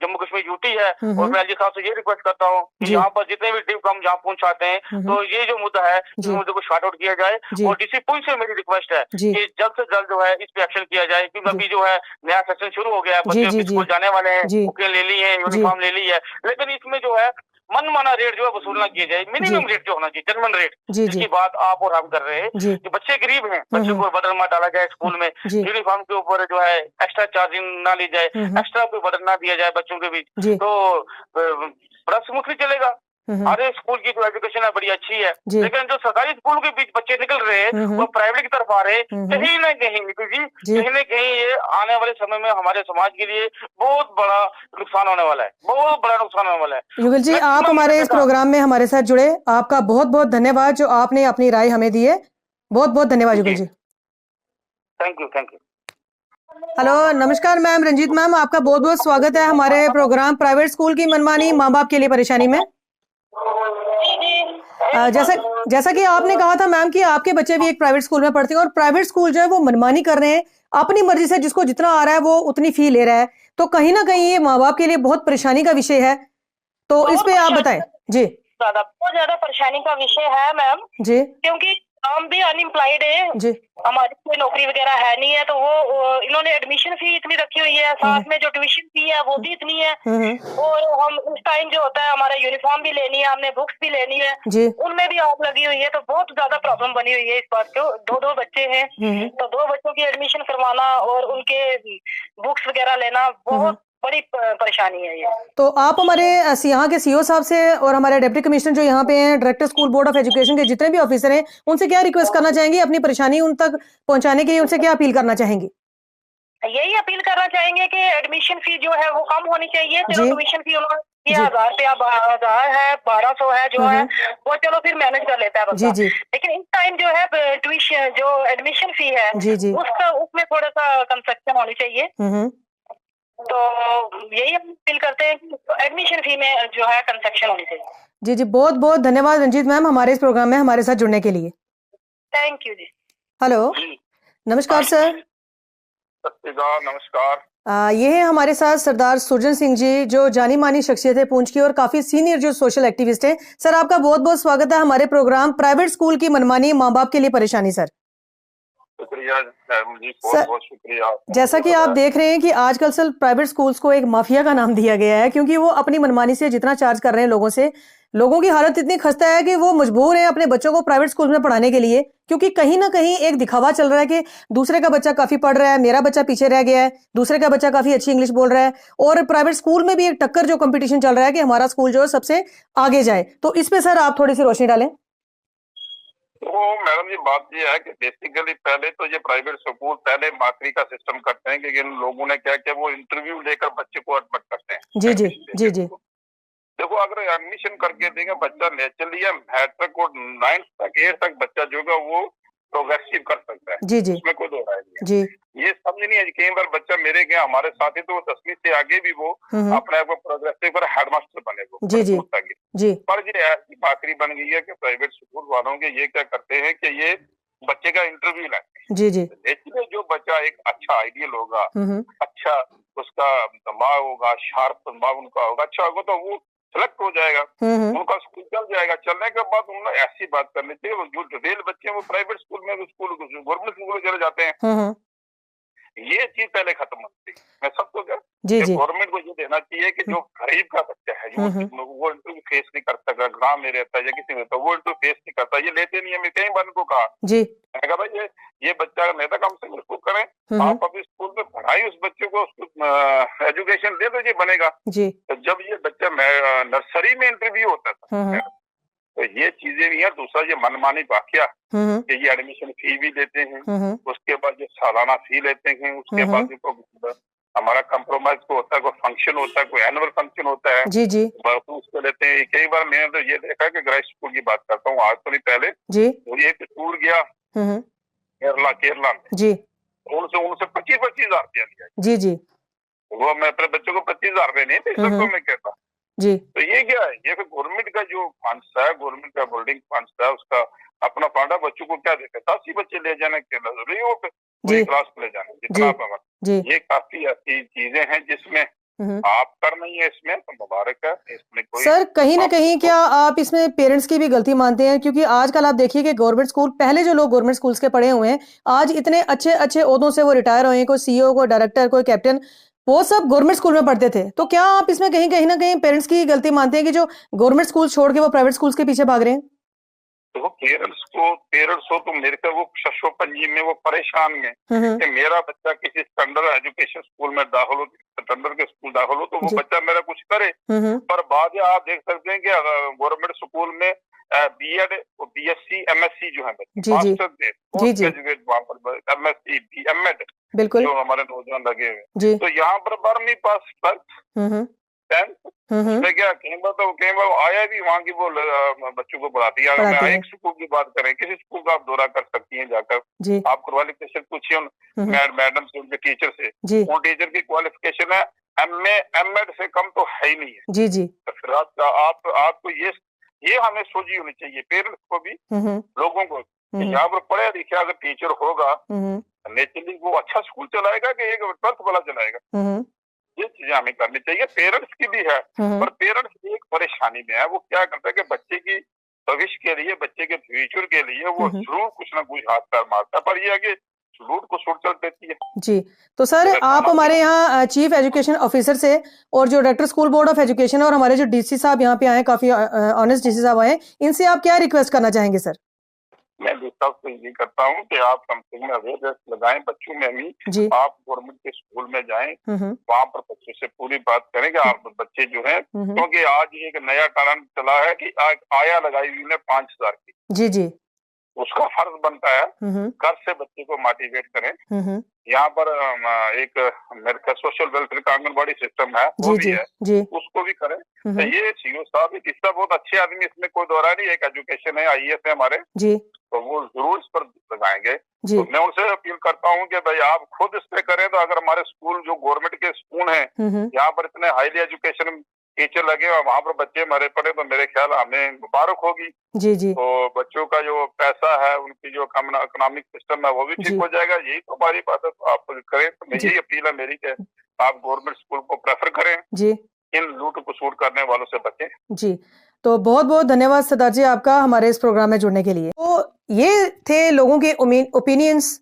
Speaker 5: जम्मू कश्मीर यूटी है, और मैं एलजी साहब से ये रिक्वेस्ट करता हूँ कि यहाँ पर जितने भी डिव कम जहाँ पूंछ आते हैं, तो ये जो मुद्दा है इस मुद्दे को शॉर्ट आउट किया जाए। और डीसी पूंछ से मेरी रिक्वेस्ट है कि जल्द से जल्द जो है इस पे एक्शन किया जाए, क्योंकि अभी जो है नया सेशन शुरू हो गया है, बच्चे स्कूल जाने वाले हैं, बुकें ले ली है, यूनिफॉर्म ले ली है, लेकिन इसमें जो है मनमाना रेट जो है वसूल ना किया जाए, मिनिमम रेट जो होना चाहिए, जेन्युइन रेट, जिसकी बात आप और हम कर रहे हैं कि बच्चे गरीब हैं, बच्चों को बर्डन ना डाला जाए स्कूल में, यूनिफॉर्म के ऊपर जो है एक्स्ट्रा चार्जिंग ना ली जाए, एक्स्ट्रा कोई बर्डन ना दिया जाए बच्चों के बीच, तो बड़ा स्मूथली चलेगा। हर एक स्कूल की जो एजुकेशन है बड़ी अच्छी है, लेकिन जो सरकारी स्कूल के बीच बच्चे निकल रहे हैं वो प्राइवेट की तरफ आ रहे हैं, कहीं ना कहीं कहीं ना कहीं ये आने वाले समय में हमारे समाज के लिए बहुत बड़ा नुकसान होने वाला है, बहुत बड़ा नुकसान होने वाला है।
Speaker 1: युगल जी, आप हमारे इस प्रोग्राम में हमारे साथ जुड़े, आपका बहुत बहुत धन्यवाद जो आपने अपनी राय हमें दी है। बहुत बहुत धन्यवाद Yugal ji.
Speaker 5: Thank you, thank you.
Speaker 1: Hello, नमस्कार मैम, रंजीत मैम, आपका बहुत बहुत स्वागत है हमारे प्रोग्राम प्राइवेट स्कूल की मनमानी माँ बाप के लिए परेशानी में। जैसा कि आपने कहा था मैम कि आपके बच्चे भी एक प्राइवेट स्कूल में पढ़ते हैं और प्राइवेट स्कूल जो है वो मनमानी कर रहे हैं, अपनी मर्जी से जिसको जितना आ रहा है वो उतनी फी ले रहा है, तो कहीं ना कहीं ये माँ बाप के लिए बहुत परेशानी का विषय है, तो इस पे आप बताएं जी।
Speaker 4: बहुत ज्यादा परेशानी का विषय है मैम
Speaker 1: जी,
Speaker 4: क्योंकि हम भी अनएम्प्लॉयड है
Speaker 1: जी,
Speaker 4: हमारी कोई नौकरी वगैरह है नहीं है, तो वो इन्होंने एडमिशन फी इतनी रखी हुई है, साथ में जो ट्यूशन फी है वो भी इतनी है, और हम उस टाइम जो होता है हमारा यूनिफॉर्म भी लेनी है, हमने बुक्स भी लेनी है, उनमें भी आग लगी हुई है, तो बहुत ज्यादा प्रॉब्लम बनी हुई है इस बात को। दो बच्चे हैं, तो 2 बच्चों की एडमिशन करवाना और उनके बुक्स वगैरह लेना बहुत बड़ी परेशानी है ये।
Speaker 1: तो आप हमारे यहाँ के सीईओ साहब से और हमारे डिप्टी कमिश्नर जो यहाँ पे हैं, director school board of education के जितने भी ऑफिसर हैं, उनसे क्या रिक्वेस्ट करना चाहेंगे, अपनी परेशानी उन तक पहुंचाने के लिए उनसे क्या अपील करना चाहेंगे?
Speaker 4: यही अपील करना चाहेंगे कि एडमिशन फी जो है वो कम होनी चाहिए। चलो ट्यूशन फी उन्होंने 1000 रुपया 1000 है, 1200 है जो है वो चलो फिर मैनेज कर लेता है बच्चा, लेकिन इस टाइम जो है ट्यूशन जो एडमिशन फी है उसका उसमें थोड़ा सा कंसेक्शन होनी चाहिए, तो यही हम अपील करते हैं कि एडमिशन फी में जो है कंसेक्शन होनी चाहिए।
Speaker 1: जी जी, बहुत बहुत धन्यवाद रंजीत मैम हमारे इस प्रोग्राम में हमारे साथ जुड़ने के लिए।
Speaker 4: Thank you ji.
Speaker 1: हेलो, नमस्कार सर।
Speaker 5: नमस्कार।
Speaker 1: ये है हमारे साथ सरदार सुरजन सिंह जी, जो जानी मानी शख्सियत है पूंछ की और काफी सीनियर जो सोशल एक्टिविस्ट है। सर, आपका बहुत बहुत स्वागत है हमारे प्रोग्राम प्राइवेट स्कूल की मनमानी माँ बाप के लिए परेशानी। सर
Speaker 5: शुक्रिया जी, बहुत शुक्रिया।
Speaker 1: जैसा कि आप देख रहे हैं कि आजकल सर प्राइवेट स्कूल्स को एक माफिया का नाम दिया गया है, क्योंकि वो अपनी मनमानी से जितना चार्ज कर रहे हैं लोगों से, लोगों की हालत इतनी खस्ता है कि वो मजबूर हैं अपने बच्चों को प्राइवेट स्कूल में पढ़ाने के लिए, क्योंकि कहीं ना कहीं एक दिखावा चल रहा है कि दूसरे का बच्चा काफी पढ़ रहा है, मेरा बच्चा पीछे रह गया है, दूसरे का बच्चा काफी अच्छी इंग्लिश बोल रहा है, और प्राइवेट स्कूल में भी एक टक्कर जो कंपटीशन चल रहा है कि हमारा स्कूल जो है सबसे आगे जाए। तो इस पे सर आप थोड़ी सी रोशनी डालें।
Speaker 5: तो मैडम जी, बात ये है कि बेसिकली पहले तो ये प्राइवेट स्कूल पहले माकरी का सिस्टम करते हैं, क्योंकि इन लोगों ने क्या किया, वो इंटरव्यू लेकर बच्चे को एडमिट करते हैं।
Speaker 1: जी जी जी जी।
Speaker 5: देखो, अगर एडमिशन करके देंगे बच्चा नेचुरली या मैट्रिक और 9th तक 8th तक बच्चा जो है वो प्रोग्रेसिव कर सकता है।
Speaker 1: जी जी।
Speaker 5: उसमें कोई दो राय नहीं है।
Speaker 1: जी।
Speaker 5: ये समझ नहीं है, कई बार बच्चा मेरे गया हमारे साथी तो 10वीं से आगे भी वो अपने आप को प्रोग्रेसिव कर हेडमास्टर बने वो।
Speaker 1: जी जी जी।
Speaker 5: पर ये ऐसी बाकरी बन गई है कि प्राइवेट स्कूल वालों के ये क्या करते हैं कि ये बच्चे का इंटरव्यू लेते हैं।
Speaker 1: जी जी।
Speaker 5: देखिए, जो बच्चा एक अच्छा आइडियल होगा, अच्छा उसका दिमाग होगा, शार्प दिमाग उनका होगा, अच्छा होगा, तो वो सेलेक्ट हो जाएगा, उनका स्कूल चल जाएगा। चलने के बाद उन्होंने ऐसी बात करनी चाहिए, जो डिटेल बच्चे वो प्राइवेट स्कूल में स्कूल गवर्नमेंट स्कूल में चले जाते हैं। ये चीज पहले खत्म होती है। मैं सबको गवर्नमेंट को ये देना चाहिए कि जो गरीब का बच्चा है जो वो इंटरव्यू फेस नहीं कर सकता, गाँव में रहता है या किसी में, तो वो इंटरव्यू फेस नहीं करता, ये लेते नहीं है। मैं कई बार उनको कहा, मैंने कहा भाई ये बच्चा नहीं था, कम से कम उसको करें, आप अभी स्कूल में पढ़ाई उस बच्चे को, उसको एजुकेशन दे दो, ये बनेगा। तो जब ये बच्चा नर्सरी में इंटरव्यू होता था, तो ये चीजें भी है। दूसरा ये मनमानी वाकया कि ये एडमिशन फी भी लेते हैं, उसके बाद ये सालाना फी लेते हैं, उसके बाद हमारा कंप्रोमाइज को होता है, कोई फंक्शन होता है, कोई एनुअल फंक्शन होता है,
Speaker 1: जी जी,
Speaker 5: उसको लेते हैं। कई बार मैंने तो ये देखा कि ग्राइड स्कूल की बात करता हूँ, आज तो नहीं पहले
Speaker 1: जी,
Speaker 5: मुझे एक टूर गया केरला में
Speaker 1: जी,
Speaker 5: उनसे 25,000 रुपया लिया
Speaker 1: जी जी।
Speaker 5: वो मैं अपने बच्चों को 25,000 रुपये नहीं दे सकता, मैं कहता
Speaker 1: जी।
Speaker 5: तो ये क्या है, ये फिर गवर्नमेंट का जो फंड्स है, गवर्नमेंट का बिल्डिंग फंड्स है, उसका अपना फंड है। बच्चों को क्या देते हैं, 10 ही बच्चे ले जाने के जरूरी हो, पूरी क्लास ले जाने जितना। ये काफी ऐसी चीजें हैं जिसमें आप कर नहीं है, इसमें तो मुबारक है। इसमें कोई
Speaker 1: सर कहीं ना कहीं क्या आप इसमें पेरेंट्स की भी गलती मानते हैं? क्योंकि आजकल आप देखिए कि गवर्नमेंट स्कूल, पहले जो लोग गवर्नमेंट स्कूल्स के पढ़े हुए हैं, आज इतने अच्छे अच्छे ओहदों से वो रिटायर हुए हैं, कोई सीईओ, कोई डायरेक्टर, कोई कैप्टन, वो सब गवर्नमेंट स्कूल में पढ़ते थे। तो क्या आप इसमें कहीं ना कहीं पेरेंट्स की गलती मानते हैं कि जो गवर्नमेंट स्कूल छोड़ के वो प्राइवेट स्कूल्स के पीछे भाग रहे हैं?
Speaker 5: देखो पेरेंट्स को तो मेरे को वो शशोपंजी में वो परेशान है कि मेरा बच्चा किसी स्टैंडर्ड एजुकेशन स्कूल में दाखिल हो, स्टैंडर्ड के स्कूल दाखिल हो तो वो बच्चा मेरा कुछ करे। पर बाद में आप देख सकते हैं कि गवर्नमेंट स्कूल में बीएड, बीएससी, एमएससी जो है मास्टर ग्रेजुएट वहाँ पर एमएससी, एमएड
Speaker 1: बिल्कुल
Speaker 5: जो हमारे नौजवान लगे हुए, तो यहाँ पर 12वीं पास 10th क्या कई बार आया भी वहाँ की वो बच्चों को पढ़ाती है। अगर मैं एक स्कूल की बात करें, किसी स्कूल का आप दौरा कर सकती हैं जाकर, आप क्वालिफिकेशन पूछिए मैडम से, उनके टीचर से, उन टीचर की क्वालिफिकेशन है एमए, एमएड से कम तो है ही नहीं है। जी जी। तो फिर आपको ये हमें सोची होनी चाहिए, पेरेंट्स को भी, लोगों को, यहाँ पर पढ़े लिखे अगर टीचर होगा नेचुरली वो अच्छा स्कूल चलाएगा कि एक 12th वाला चलाएगा। ये चीजें हमें करनी चाहिए। पेरेंट्स की भी है, पर पेरेंट्स भी एक परेशानी में है। वो क्या करता है कि बच्चे की भविष्य के लिए, बच्चे के फ्यूचर के लिए वो जरूर कुछ ना कुछ हाथ पैर मारता है, पर ये है कि लूट को सूट चल देती है। जी, तो सर आप हमारे यहाँ चीफ एजुकेशन ऑफिसर से और जो director school board of education और हमारे जो डीसी साहब यहाँ पे आए, काफी ऑनेस्ट डीसी साहब आए, इनसे आप क्या रिक्वेस्ट करना चाहेंगे सर? मैं दूसरा तो ये करता हूँ कि आप कम से कम अवेयरनेस लगाएं बच्चों में भी। आप गवर्नमेंट के स्कूल में जाएं, वहाँ पर बच्चों से पूरी बात करें कि आप बच्चे जो हैं, क्योंकि आज एक नया कारण चला है कि आया लगाई हुई है 5000 की। जी जी। उसका फर्ज बनता है घर से बच्चे को मोटिवेट करें। यहाँ पर एक मेरे का सोशल वेलफेयर का आंगनबाड़ी सिस्टम है, वो भी है, उसको भी करें। तो ये सीओ साहब एक हिस्सा बहुत अच्छे आदमी, इसमें कोई दौरा नहीं, एक एजुकेशन है, आईएएस है हमारे, तो वो जरूर इस पर लगाएंगे। तो मैं उनसे अपील करता हूँ कि भाई आप खुद इस पे करें। तो अगर हमारे स्कूल जो गवर्नमेंट के स्कूल हैं, यहाँ पर इतने हाईली एजुकेशन टीचर लगे और वहाँ पर बच्चे हमारे पढ़े, तो मेरे ख्याल हमें मुबारक होगी। जी जी। तो बच्चों का जो पैसा है, उनकी जो इकोनॉमिक सिस्टम है, वो भी ठीक हो जाएगा। यही तो हमारी बात है, तो आप करें। तो मेरी यही अपील है मेरी कि आप गवर्नमेंट स्कूल को प्रेफर करें जी, इन लूट को सूट करने वालों से बचें। जी, तो बहुत बहुत धन्यवाद सरदार जी आपका हमारे इस प्रोग्राम में जुड़ने के लिए। तो ये थे लोगों के ओपिनियंस,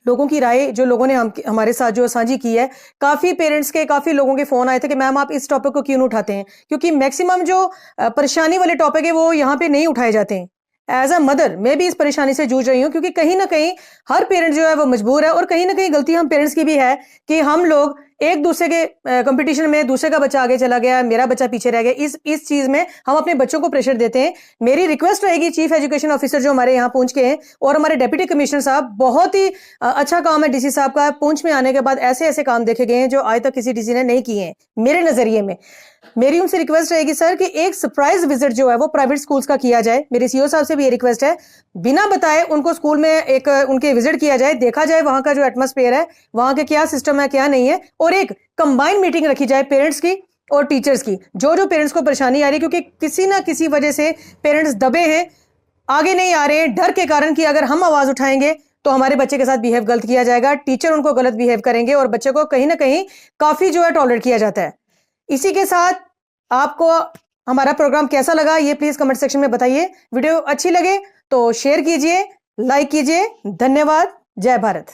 Speaker 5: लोगों की राय जो लोगों ने हमारे साथ जो साझी की है। काफ़ी पेरेंट्स के, काफ़ी लोगों के फ़ोन आए थे कि मैम आप इस टॉपिक को क्यों नहीं उठाते हैं, क्योंकि मैक्सिमम जो परेशानी वाले टॉपिक है वो यहाँ पे नहीं उठाए जाते हैं। एज अ मदर मैं भी इस परेशानी से जूझ रही हूँ, क्योंकि कहीं ना कहीं हर पेरेंट जो है वो मजबूर है, और कहीं ना कहीं गलती हम पेरेंट्स की भी है कि हम लोग एक दूसरे के कंपटीशन में दूसरे का बच्चा आगे चला गया, मेरा बच्चा पीछे रह गया, इस चीज में हम अपने बच्चों को प्रेशर देते हैं। मेरी रिक्वेस्ट रहेगी चीफ एजुकेशन ऑफिसर जो हमारे यहाँ पूंछ के हैं, और हमारे डिप्टी कमिश्नर साहब, बहुत ही अच्छा काम है डीसी साहब का। पूंछ में आने के बाद ऐसे ऐसे काम देखे गए हैं जो आज तक किसी डीसी ने नहीं किए हैं मेरे नजरिए में। मेरी उनसे रिक्वेस्ट रहेगी सर कि एक सरप्राइज विजिट जो है वो प्राइवेट स्कूल्स का किया जाए। मेरे सीईओ साहब से भी ये रिक्वेस्ट है, बिना बताए उनको स्कूल में एक उनके विजिट किया जाए, देखा जाए वहां का जो एटमॉस्फेयर है, वहां के क्या सिस्टम है क्या नहीं है, और एक कंबाइंड मीटिंग रखी जाए पेरेंट्स की और टीचर्स की। जो पेरेंट्स को परेशानी आ रही है, क्योंकि किसी ना किसी वजह से पेरेंट्स दबे हैं, आगे नहीं आ रहे हैं, डर के कारण कि अगर हम आवाज उठाएंगे तो हमारे बच्चे के साथ बिहेव गलत किया जाएगा, टीचर उनको गलत बिहेव करेंगे, और बच्चे को कहीं ना कहीं काफी जो है टॉलरेट किया जाता है। इसी के साथ आपको हमारा प्रोग्राम कैसा लगा ये प्लीज कमेंट सेक्शन में बताइए। वीडियो अच्छी लगे तो शेयर कीजिए, लाइक कीजिए। धन्यवाद। जय भारत।